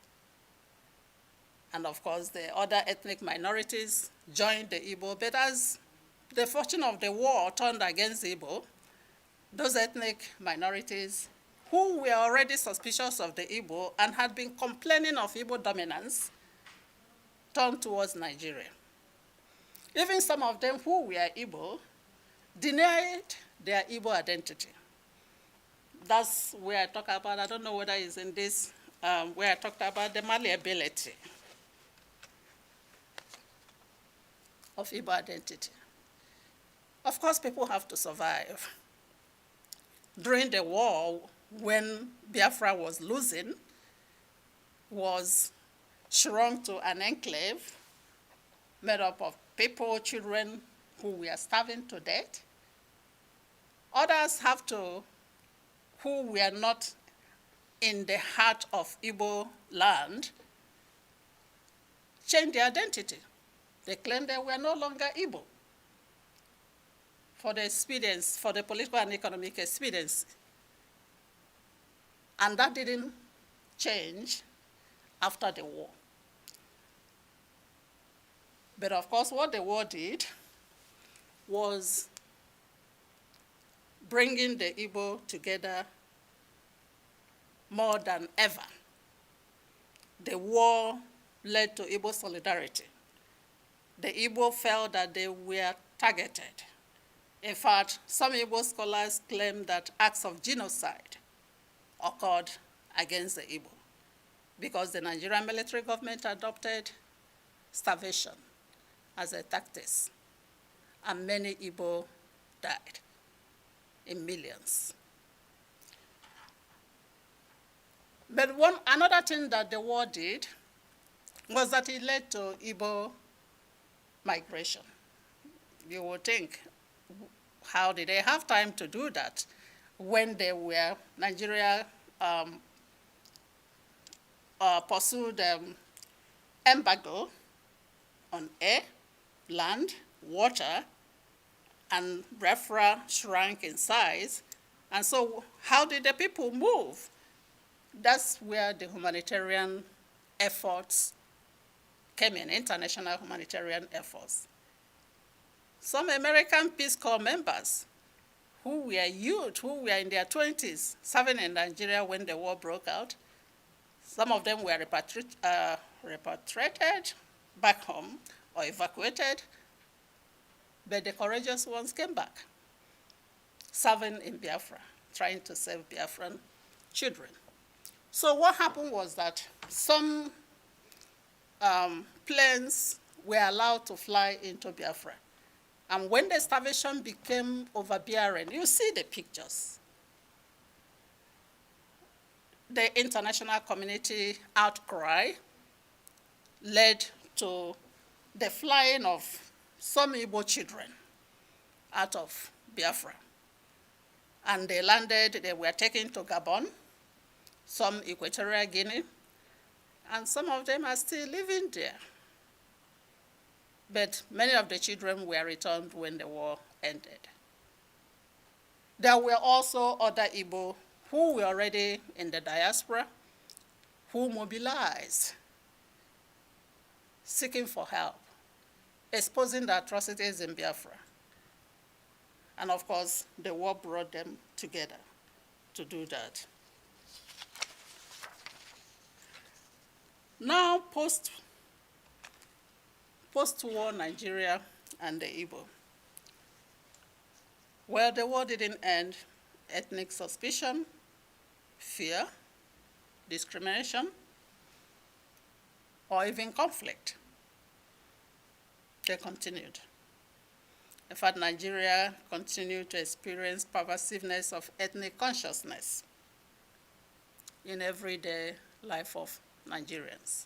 And of course, the other ethnic minorities joined the Igbo, but as the fortune of the war turned against Igbo, those ethnic minorities who were already suspicious of the Igbo and had been complaining of Igbo dominance turned towards Nigeria. Even some of them who were Igbo denied their Igbo identity. That's where I talk about, I don't know whether it's in this, where I talked about the malleability of Igbo identity. Of course, people have to survive. During the war, when Biafra was losing, was shrunk to an enclave made up of people, children who were starving to death. Others who were not in the heart of Igbo land, changed their identity. They claimed they were no longer Igbo for the experience, for the political and economic experience. And that didn't change after the war. But of course, what the war did was bringing the Igbo together more than ever. The war led to Igbo solidarity. The Igbo felt that they were targeted. In fact, some Igbo scholars claim that acts of genocide occurred against the Igbo because the Nigerian military government adopted starvation as a tactic, and many Igbo died in millions. But another thing that the war did was that it led to Igbo migration. You would think, how did they have time to do that when Nigeria pursued embargo on air, land, water, and Biafra shrank in size. And so how did the people move? That's where the humanitarian efforts came in, international humanitarian efforts. Some American Peace Corps members who were youth, who were in their 20s, serving in Nigeria when the war broke out, some of them were repatriated back home or evacuated, but the courageous ones came back, serving in Biafra, trying to save Biafran children. So what happened was that some planes were allowed to fly into Biafra. And when the starvation became overbearing, you see the pictures. The international community outcry led to the flying of some Igbo children out of Biafra. And they landed, they were taken to Gabon, some Equatorial Guinea, and some of them are still living there. But many of the children were returned when the war ended. There were also other Igbo who were already in the diaspora, who mobilized, seeking for help, exposing the atrocities in Biafra. And of course, the war brought them together to do that. Now, post-war Nigeria and the Igbo. Well, the war didn't end. Ethnic suspicion, fear, discrimination, or even conflict, they continued. In fact, Nigeria continued to experience pervasiveness of ethnic consciousness in everyday life of Nigerians.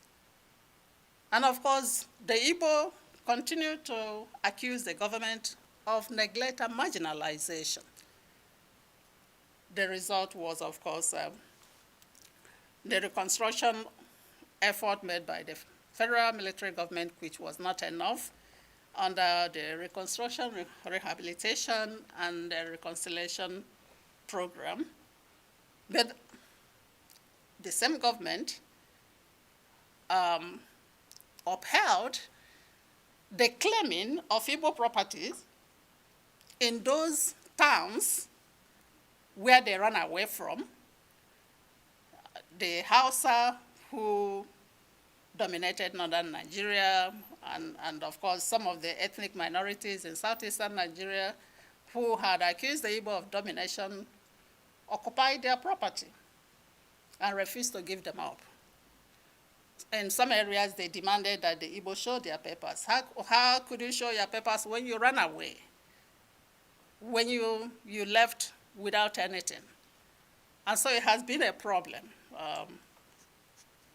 And of course, the Igbo continued to accuse the government of neglect and marginalization. The result was, of course, the reconstruction effort made by the federal military government, which was not enough, under the reconstruction, rehabilitation, and the reconciliation program. But the same government upheld the claiming of Igbo properties in those towns where they ran away from. The Hausa, who dominated northern Nigeria, and of course some of the ethnic minorities in southeastern Nigeria who had accused the Igbo of domination, occupied their property and refused to give them up. In some areas, they demanded that the Igbo show their papers. How could you show your papers when you ran away? When you left without anything? And so it has been a problem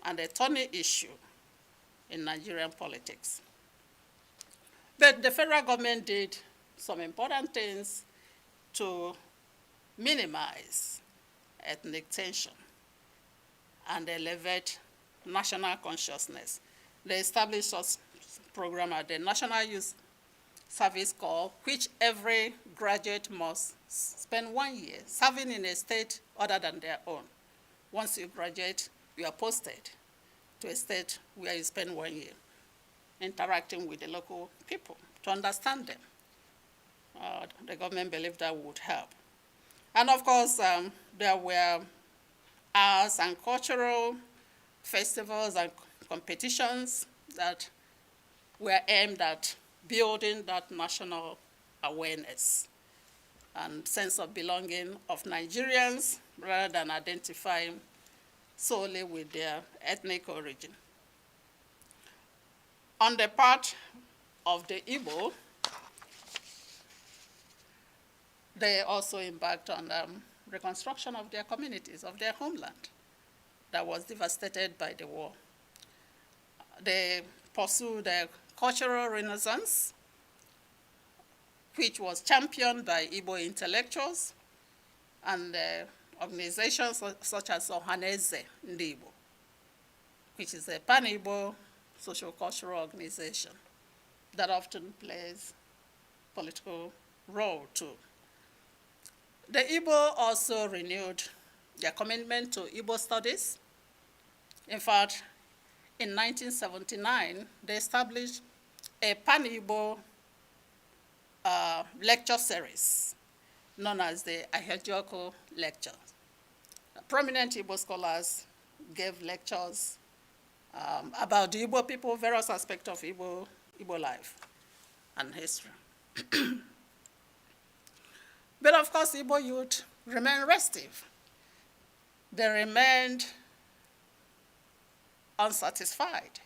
and a thorny issue in Nigerian politics. But the federal government did some important things to minimize ethnic tension and elevate national consciousness. They established a program at the National Youth Service Corps, which every graduate must spend 1 year serving in a state other than their own. Once you graduate, you are posted to a state where you spend 1 year interacting with the local people to understand them. The government believed that would help. And of course, there were arts and cultural festivals and competitions that were aimed at building that national awareness and sense of belonging of Nigerians rather than identifying solely with their ethnic origin. On the part of the Igbo, they also embarked on reconstruction of their communities, of their homeland that was devastated by the war. They pursued a cultural renaissance, which was championed by Igbo intellectuals and organizations such as Ohaneze Igbo, which is a pan-Igbo social-cultural organization that often plays political role too. The Igbo also renewed their commitment to Igbo studies. In fact, in 1979, they established a pan-Igbo lecture series known as the Editorial Lecture. Prominent Igbo scholars gave lectures about the Igbo people, various aspects of Igbo life and history. But of course, Igbo youth remained restive. They remained unsatisfied.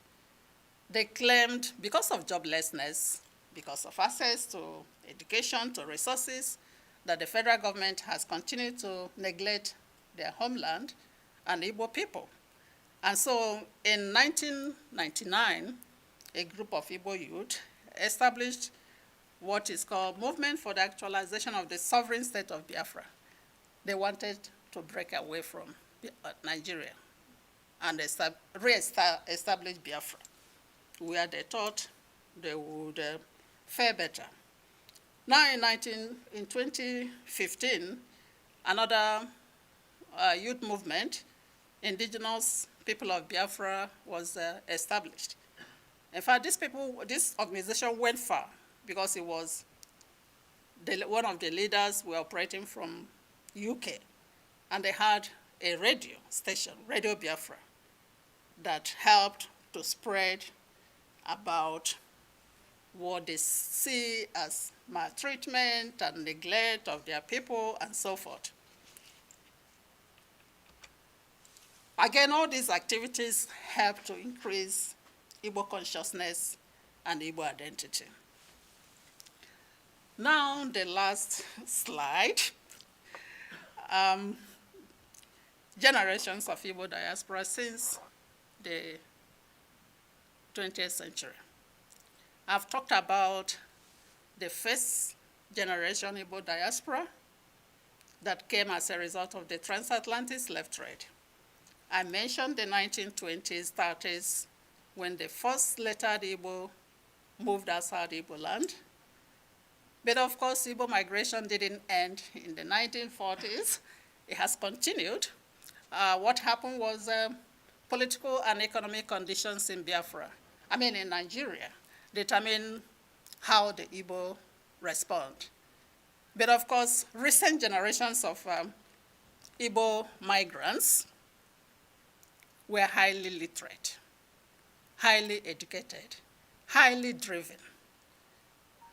They claimed because of joblessness, because of access to education, to resources, that the federal government has continued to neglect their homeland and Igbo people. And so in 1999, a group of Igbo youth established what is called Movement for the Actualization of the Sovereign State of Biafra. They wanted to break away from Nigeria and re-establish Biafra, where they thought they would fare better. Now in 2015, another youth movement, Indigenous People of Biafra, was established. In fact, this organization went far because it was one of the leaders were operating from UK, and they had a radio station, Radio Biafra, that helped to spread about what they see as maltreatment and neglect of their people and so forth. Again, all these activities help to increase Igbo consciousness and Igbo identity. Now, the last slide. Generations of Igbo diaspora since the 20th century. I've talked about the first generation Igbo diaspora that came as a result of the transatlantic slave trade. I mentioned the 1920s, 30s, when the first lettered Igbo moved outside Igbo land. But of course, Igbo migration didn't end in the 1940s. It has continued. What happened was political and economic conditions in in Nigeria, determine how the Igbo respond. But of course, recent generations of Igbo migrants were highly literate, highly educated, highly driven.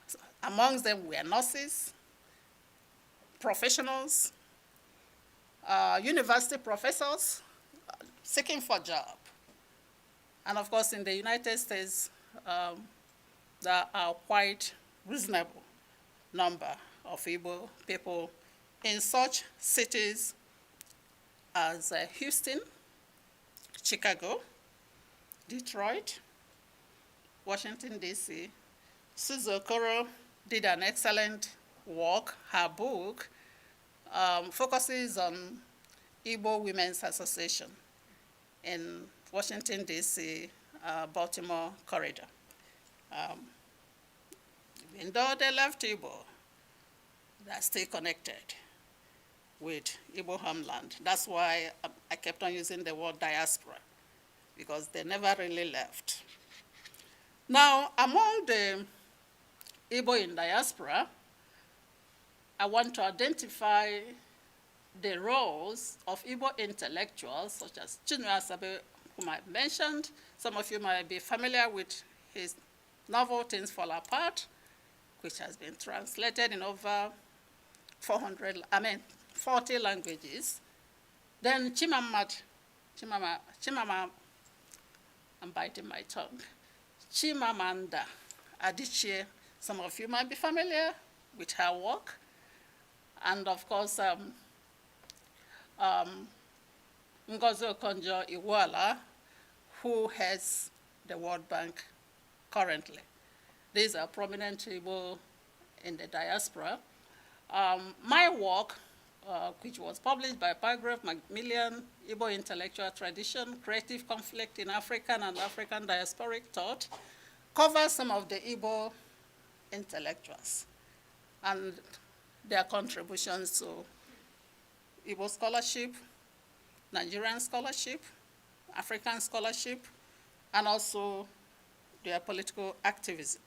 So amongst them were nurses, professionals, university professors seeking for a job. And of course, in the United States, there are quite reasonable number of Igbo people in such cities as Houston, Chicago, Detroit, Washington, D.C., Suzokoro, did an excellent work. Her book focuses on Igbo Women's Association in Washington, D.C., Baltimore corridor. Even though they left Igbo, they're still connected with Igbo homeland. That's why I kept on using the word diaspora, because they never really left. Now, among the Igbo in diaspora, I want to identify the roles of Igbo intellectuals, such as Chinua Achebe, whom I mentioned. Some of you might be familiar with his novel, Things Fall Apart, which has been translated in over 40 languages. Then Chimamanda, I'm biting my tongue. Chimamanda Adichie, some of you might be familiar with her work. And of course, Ngozi Okonjo-Iweala, who heads the World Bank currently. These are prominent Igbo in the diaspora. My work, which was published by Palgrave, Macmillan, Igbo Intellectual Tradition, Creative Conflict in African and African Diasporic Thought, covers some of the Igbo intellectuals and their contributions to Igbo scholarship, Nigerian scholarship, African scholarship, and also their political activism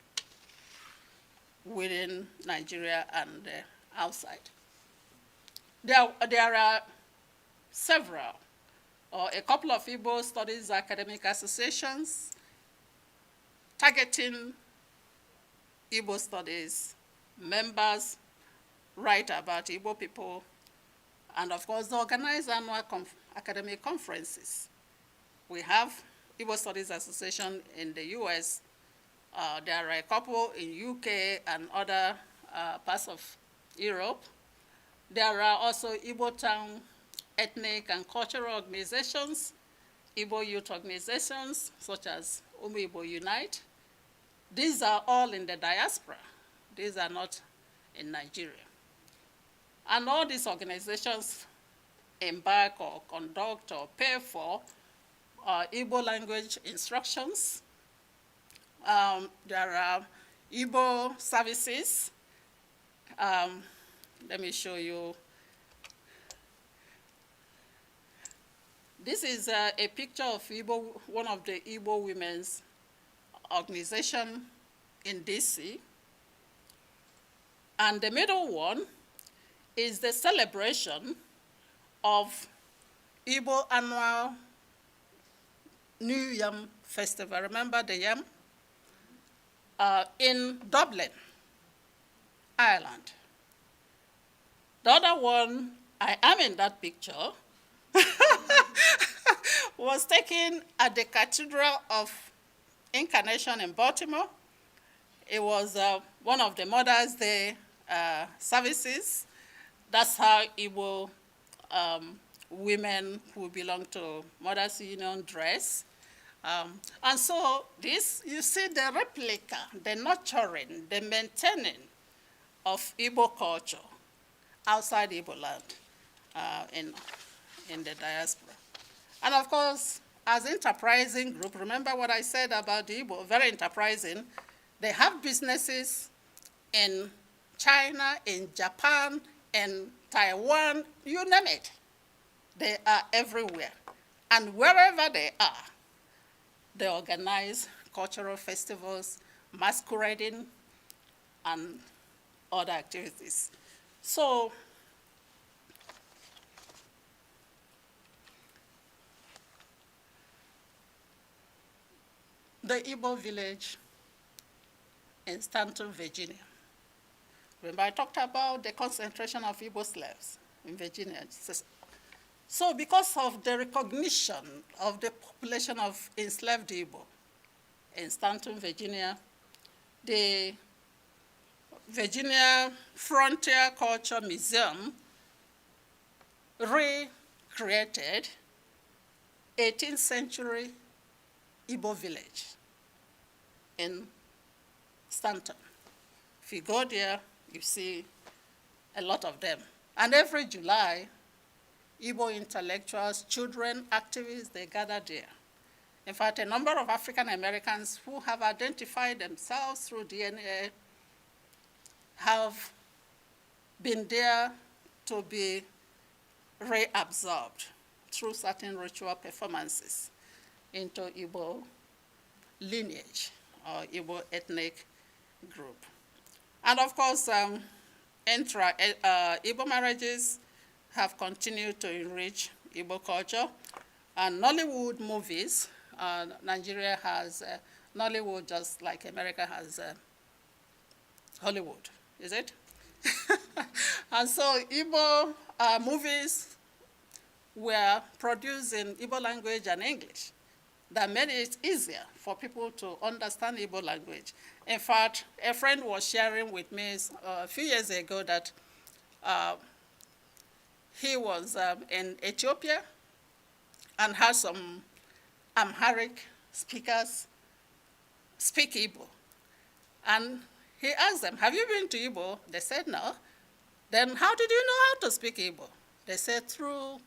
within Nigeria and outside. There are several, or a couple of Igbo studies academic associations targeting Igbo studies. Members write about Igbo people, and of course, they organize annual academic conferences. We have Igbo Studies Association in the US. There are a couple in UK and other parts of Europe. There are also Igbo town ethnic and cultural organizations, Igbo youth organizations, such as Igbo Unite. These are all in the diaspora. These are not in Nigeria. And all these organizations embark or conduct or pay for Igbo language instructions. There are Igbo services. Let me show you. This is a picture of Igbo, one of the Igbo women's organization in DC. And the middle one is the celebration of Igbo annual New Yam Festival. Remember the yam? In Dublin, Ireland. The other one, I am in that picture, was taken at the Cathedral of Incarnation in Baltimore. It was one of the Mother's Day services. That's how Igbo women who belong to Mothers Union dress. And so this, you see the replica, the nurturing, the maintaining of Igbo culture outside Igbo land in the diaspora. And of course, as enterprising group, remember what I said about the Igbo, very enterprising. They have businesses in China, in Japan, in Taiwan, you name it. They are everywhere. And wherever they are, they organize cultural festivals, masquerading, and other activities. So, the Igbo village in Stanton, Virginia. Remember, I talked about the concentration of Igbo slaves in Virginia. So because of the recognition of the population of enslaved Igbo in Stanton, Virginia, the Virginia Frontier Culture Museum recreated 18th century Igbo village in Stanton, If you go there, you see a lot of them. And every July, Igbo intellectuals, children, activists, they gather there. In fact, a number of African Americans who have identified themselves through DNA have been there to be reabsorbed through certain ritual performances into Igbo lineage or Igbo ethnic group. And of course, Igbo marriages have continued to enrich Igbo culture. And Nollywood movies, Nigeria has Nollywood just like America has Hollywood, is it? And so Igbo movies were produced in Igbo language and English. That made it easier for people to understand Igbo language. In fact, a friend was sharing with me a few years ago that he was in Ethiopia and had some Amharic speakers speak Igbo. And he asked them, have you been to Igbo? They said no. Then how did you know how to speak Igbo? They said through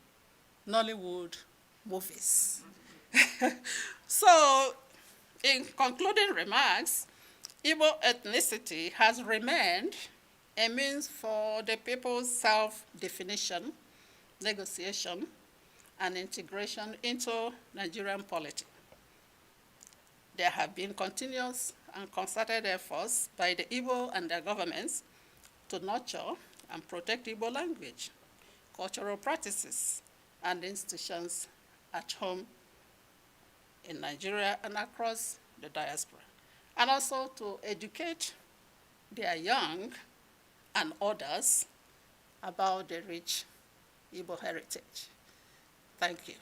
Nollywood movies. So, in concluding remarks, Igbo ethnicity has remained a means for the people's self-definition, negotiation, and integration into Nigerian polity. There have been continuous and concerted efforts by the Igbo and their governments to nurture and protect Igbo language, cultural practices, and institutions at home in Nigeria and across the diaspora, and also to educate their young and others about the rich Igbo heritage. Thank you.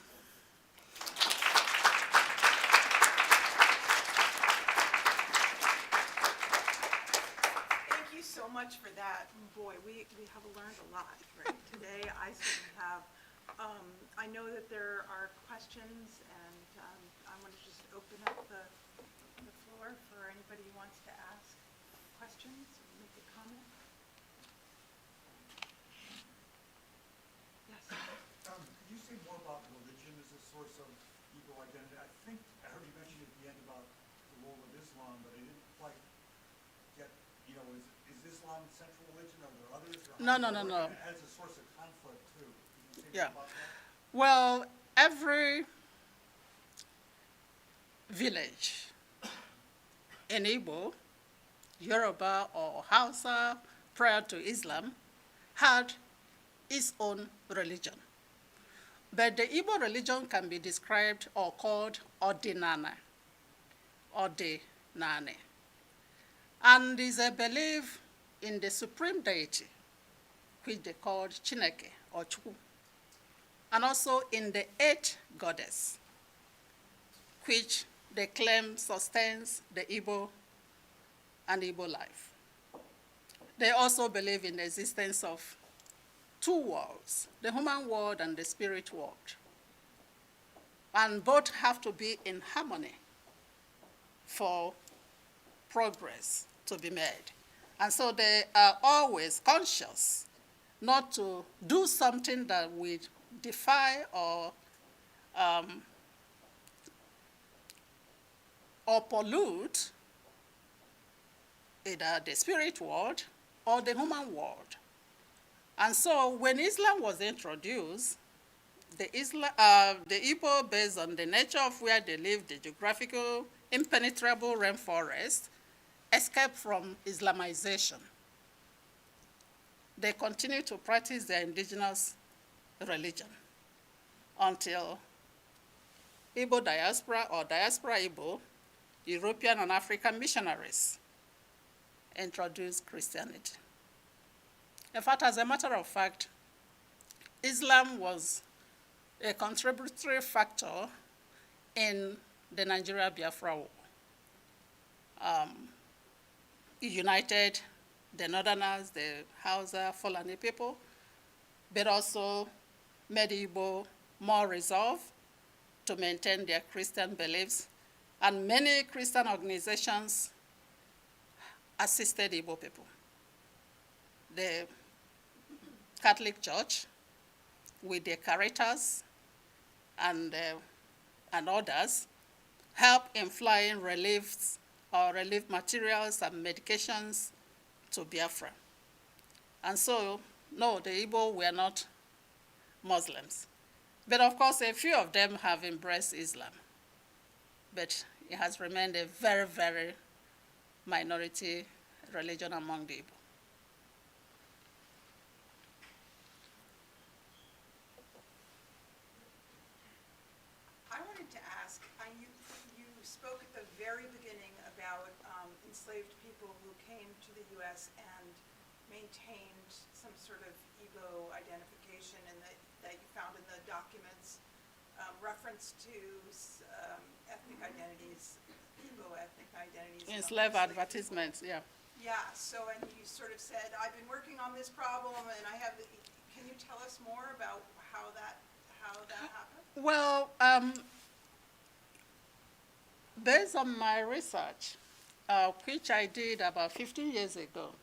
Thank you so much for that. Boy, we have learned a lot right today. I certainly have. I know that there are questions, and I want to just open up the floor for anybody who wants to ask questions or make a comment. Yes. Could you say more about religion as a source of Igbo identity? I think I heard you mention at the end about the role of Islam, but I didn't quite get, is Islam the central religion? Are there others? Or No. As a source of conflict, too. Can you say Yeah. more about that? Well, every village in Igbo, Yoruba, or Hausa prior to Islam had its own religion. But the Igbo religion can be described or called Ordinana, Ordinane, and is a belief in the supreme deity, which they called Chineke or Chuku, and also in the eighth goddess, which they claim sustains the Igbo and Igbo life. They also believe in the existence of two worlds, the human world and the spirit world. And both have to be in harmony for progress to be made. And so they are always conscious not to do something that would defy or pollute either the spirit world or the human world. And so when Islam was introduced, the Igbo, based on the nature of where they live, the geographical impenetrable rainforest, escaped from Islamization. They continue to practice their indigenous religion until Igbo diaspora or diaspora Igbo, European and African missionaries introduced Christianity. In fact, as a matter of fact, Islam was a contributory factor in the Nigeria-Biafra war. It united the Northerners, the Hausa, Fulani people, but also made Igbo more resolved to maintain their Christian beliefs. And many Christian organizations assisted Igbo people. The Catholic Church, with their curators and others, help in flying relief materials and medications to Biafra. And so, no, the Igbo were not Muslims. But of course, a few of them have embraced Islam. But it has remained a very, very minority religion among the Igbo. I wanted to ask, you spoke at the very beginning about enslaved people who came to the U.S. and maintained some sort of Igbo identification and that you found in the documents, reference to ethnic identities, Igbo ethnic identities. Enslaved advertisements, yeah. Yeah, so, and you sort of said, I've been working on this problem and I have, can you tell us more about how that happened? Well, based on my research, which I did about 15 years ago,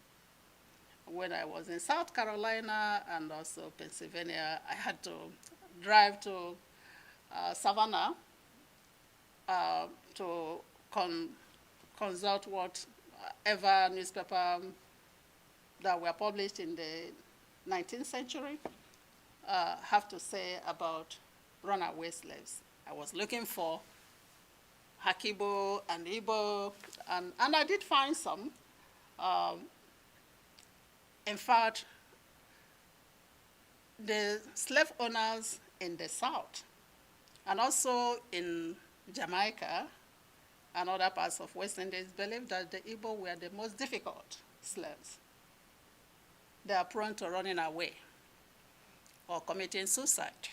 when I was in South Carolina and also Pennsylvania, I had to drive to Savannah to consult whatever newspaper that were published in the 19th century have to say about runaway slaves. I was looking for Hakibo and Igbo, and I did find some. In fact, the slave owners in the South and also in Jamaica and other parts of West Indies believed that the Igbo were the most difficult slaves. They are prone to running away or committing suicide.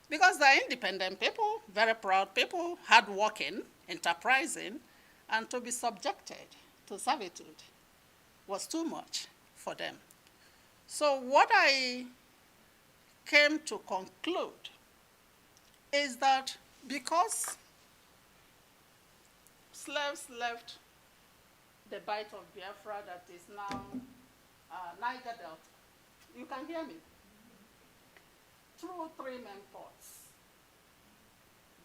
Because they're independent people, very proud people, hardworking, enterprising, and to be subjected to servitude was too much for them. So what I came to conclude is that because slaves left the Bight of Biafra that is now Niger Delta, you can hear me, through three main ports,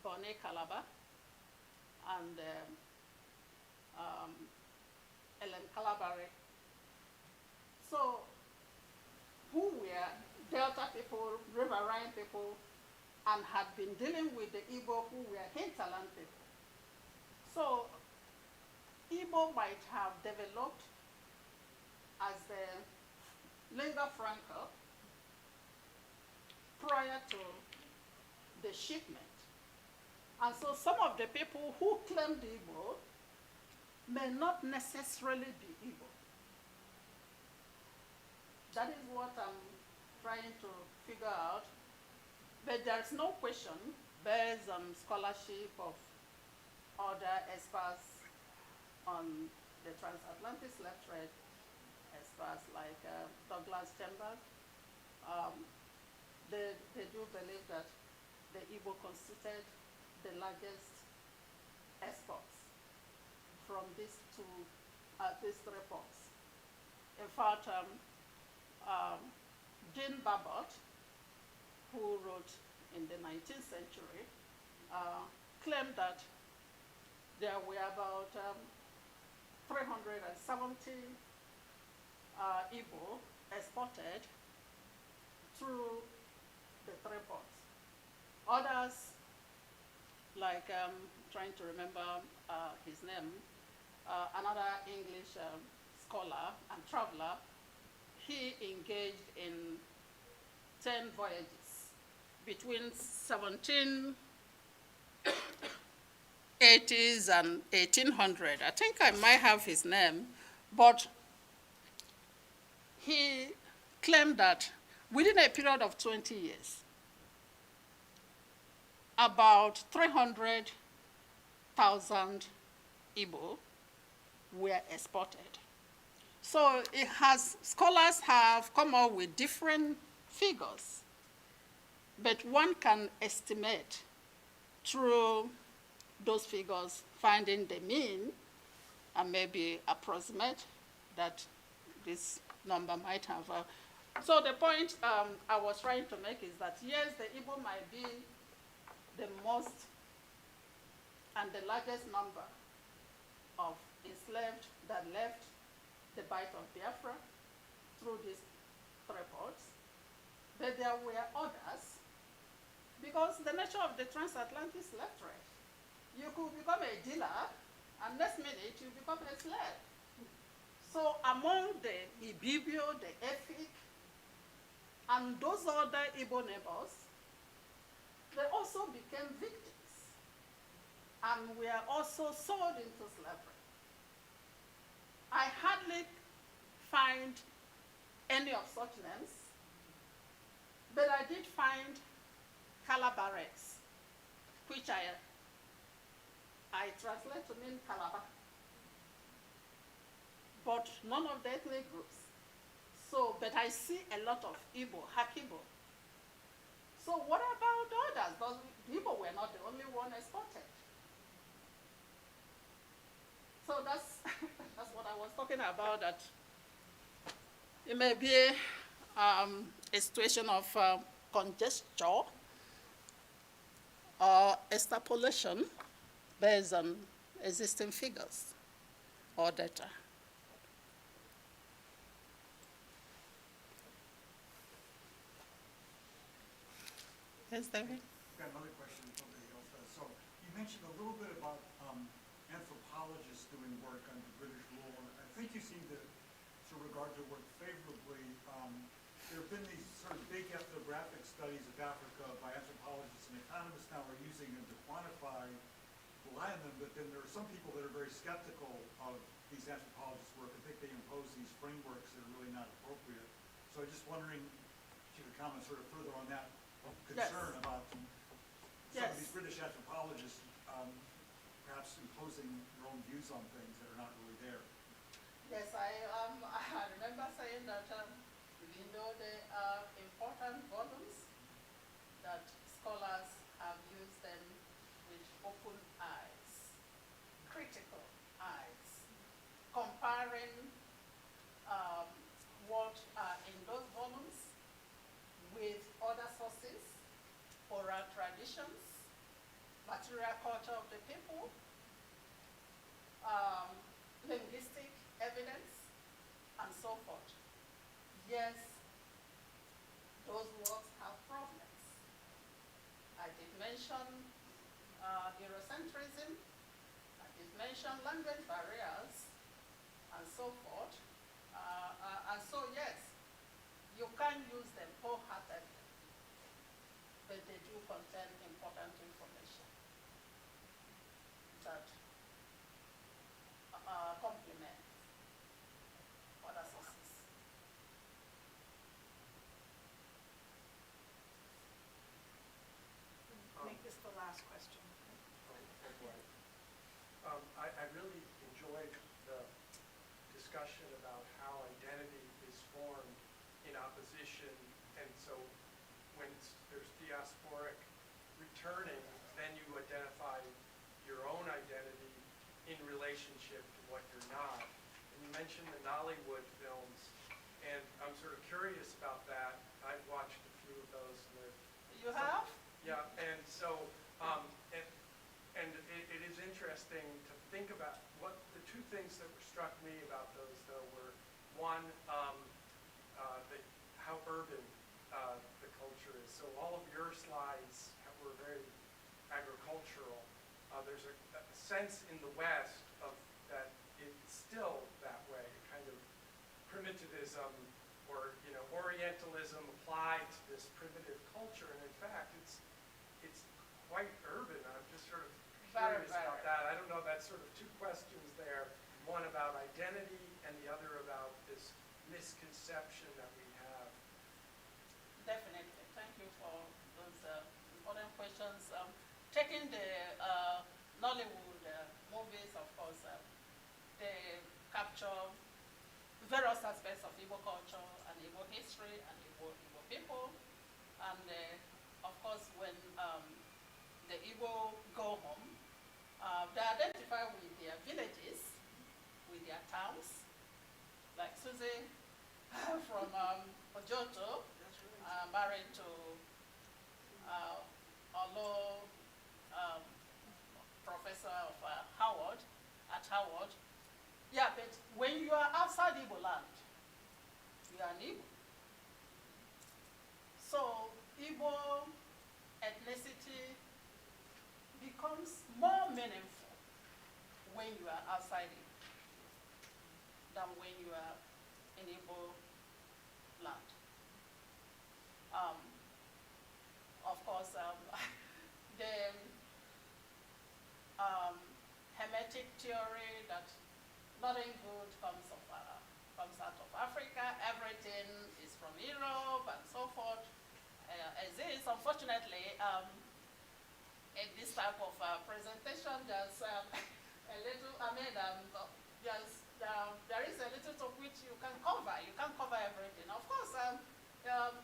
Bonnet, Calabar, and Ellen Calabare. So, who were Delta people, riverine people, and had been dealing with the Igbo who were hinterland people. So, Igbo might have developed as the lingua franca prior to the shipment. And so some of the people who claimed Igbo may not necessarily be Igbo. That is what I'm trying to figure out. But there's no question, based on scholarship of other experts on the transatlantic slave trade, experts like Douglas Chambers, they do believe that the Igbo constituted the largest exports from these three ports. In fact, Jean Babot, who wrote in the 19th century, claimed that there were about 370 Igbo exported through the three ports. Others, like trying to remember his name, another English scholar and traveler, he engaged in 10 voyages between 1780s and 1800. I think I might have his name, but he claimed that within a period of 20 years, about 300,000 Igbo were exported. So scholars have come up with different figures, but one can estimate through those figures, finding the mean, and maybe approximate that this number might have. So the point I was trying to make is that yes, the Igbo might be the most and the largest number of enslaved that left the bite of Biafra through these 3 ports, but there were others because the nature of the transatlantic slave trade. You could become a dealer, and next minute you become a slave. So among the Ibibio, the Efik, and those other Igbo neighbors, they also became victims and were also sold into slavery. I hardly find any of such names, but I did find Calabares, which I translate to mean Calabar, but none of the ethnic groups. So, but I see a lot of Igbo, Hakibo. So what about others? Those Igbo were not the only one exported. So that's, that's what I was talking about, that it may be a situation of conjecture or extrapolation based on existing figures or data. Yes, David? I've got another question if nobody else does. So you mentioned a little bit about anthropologists doing work under British rule, and I think you seem to regard their work favorably. There have been these sort of big ethnographic studies of Africa by anthropologists and economists now are using them to quantify, rely on them, but then there are some people that are very skeptical of these anthropologists' work and think they impose these frameworks that are really not appropriate. So I'm just wondering if you could comment sort of further on that concern about some of these British anthropologists perhaps imposing their own views on things that are not really there. Yes, I remember saying that you know there are important volumes that scholars have used them with open eyes, critical eyes, comparing what are in those volumes with other sources, oral traditions, material culture of the people, linguistic evidence, and so forth. Yes, those works have problems. I did mention Eurocentrism, I did mention language barriers, and so forth. And so yes, you can use them wholeheartedly, but they do contain important information that complement other sources. Make this the last question. I really enjoyed the discussion about how identity is formed in opposition, and so when there's diasporic returning, then you identify your own identity in relationship to what you're not. And you mentioned the Nollywood films, and I'm sort of curious about that. I've watched a few of those. You have? Yeah, and so, and it is interesting to think about what the 2 things that struck me about those, though, were one, how urban the culture is. So all of your slides were very agricultural. There's a sense in the West of that it's still that way, kind of primitivism or Orientalism applied to this primitive culture, and in fact, it's quite urban. I'm just sort of curious about that. I don't know. That's sort of 2 questions there. One about identity, and the other about this misconception that we have. Definitely. Thank you for those important questions. Taking the Nollywood movies, of course, they capture various aspects of Igbo culture and Igbo history and Igbo people. And of course, when the Igbo go home, they identify with their villages their towns, like Susie from Ojoto, married to Olo, professor of at Howard. Yeah, but when you are outside Igbo land, you are an Igbo. So Igbo ethnicity becomes more meaningful when you are outside it than when you are in Igbo land. Of course, the Hermetic theory that nothing good comes out of Africa, everything is from Europe and so forth. As is, unfortunately, in this type of presentation, there's a little, there is a little to which you can cover. You can't cover everything. Of course,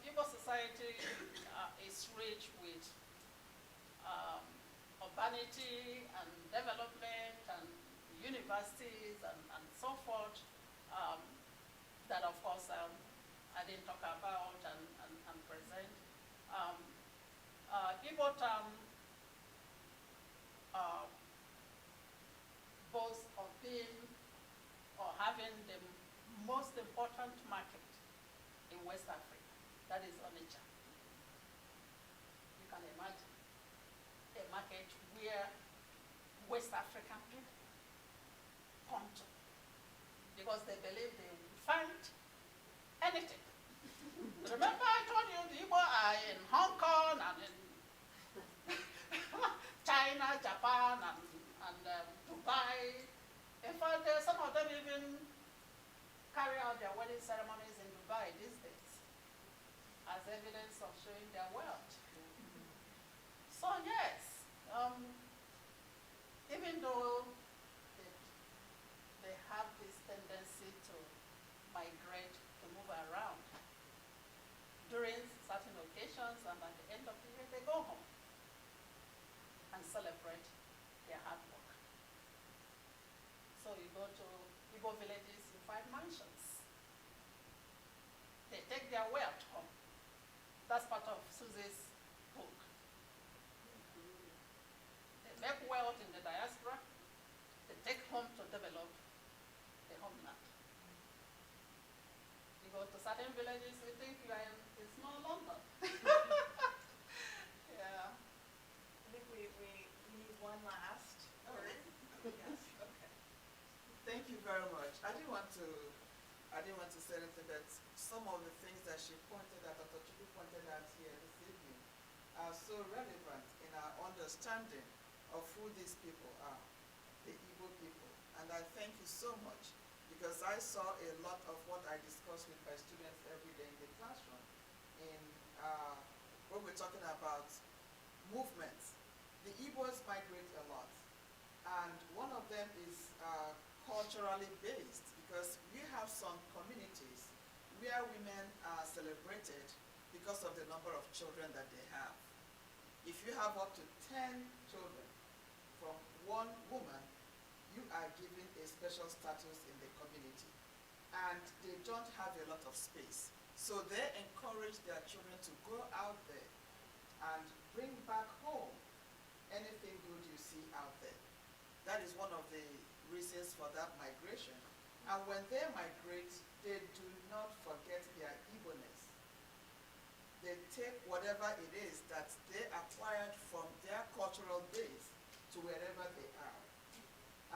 Igbo society is rich with urbanity and development and universities and so forth, that of course I didn't talk about and present. Igbo town boasts of being or having the most important market in West Africa, that is Onitsha. You can imagine a market where West African people come to, because they believe they will find anything. Remember I told you the Igbo are in Hong Kong and in China, Japan, and Dubai. In fact, some of them even carry out their wedding ceremonies in Dubai these days as evidence of showing their wealth. So yes, even though they have this tendency to migrate, to move around, during certain occasions and at the end of the year, they go home and celebrate their hard work. So you go to Igbo villages, you find mansions. They take their wealth home. That's part of Susie's book. They make wealth in the diaspora. They take home to develop the homeland. You go to certain villages, you think you are in small London. Yeah. I think we need one last word. Yes, okay. Thank you very much. I didn't want to say anything, but some of the things that she pointed out, Dr. Chuku pointed out here this evening, are so relevant in our understanding of who these people are, the Igbo people. And I thank you so much, because I saw a lot of what I discuss with my students every day in the classroom. When we're talking about movements, the Igbos migrate a lot. And one of them is culturally based, because we have some communities where women are celebrated because of the number of children that they have. If you have up to 10 children from one woman, you are given a special status in the community. And they don't have a lot of space. So they encourage their children to go out there and bring back home anything good you see out there. That is one of the reasons for that migration. And when they migrate, they do not forget their Igbo-ness. They take whatever it is that they acquired from their cultural base to wherever they are.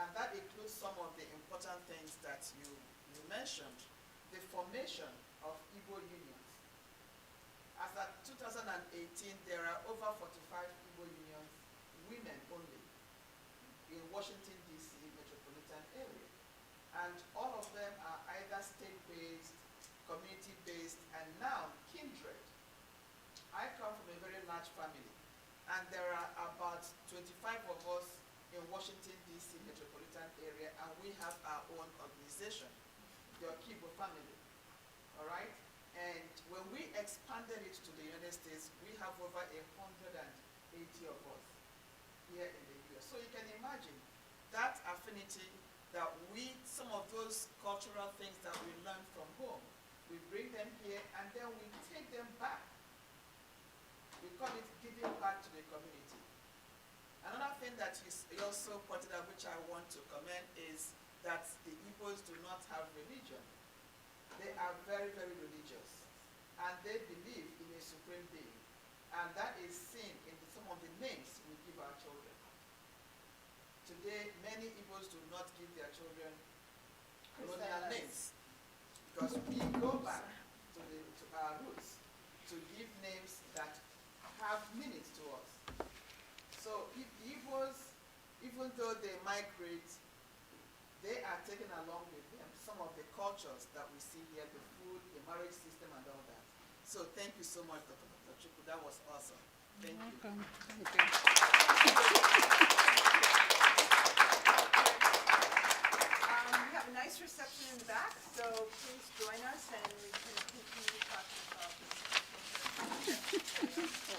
And that includes some of the important things that you mentioned. The formation of Igbo unions. As at 2018, there are over 45 Igbo unions, women only, in Washington, D.C. metropolitan area. And all of them are either state-based, community-based, and now kindred. I come from a very large family, and there are about 25 of us in Washington, D.C. metropolitan area, and we have our own organization, the Okibo family, all right? And when we expanded it to the United States, we have over 180 of us here in the US. So you can imagine that affinity that some of those cultural things that we learned from home, we bring them here and then we take them back. We call it giving back to the community. Another thing that you also pointed out, which I want to comment, is that the Igbos do not have religion. They are very, very religious, and they believe in a supreme being, and that is seen in some of the names we give our children. Today, many Igbos do not give their children colonial names, because we go back to our roots to give names that have meanings to us. So if the Igbos, even though they migrate, they are taking along with them some of the cultures that we see here, the food, the marriage system, and all that. So thank you so much, Dr. Chuku. That was awesome. Thank you. Welcome. Thank you. We have a nice reception in the back, so please join us and we can continue talking about this.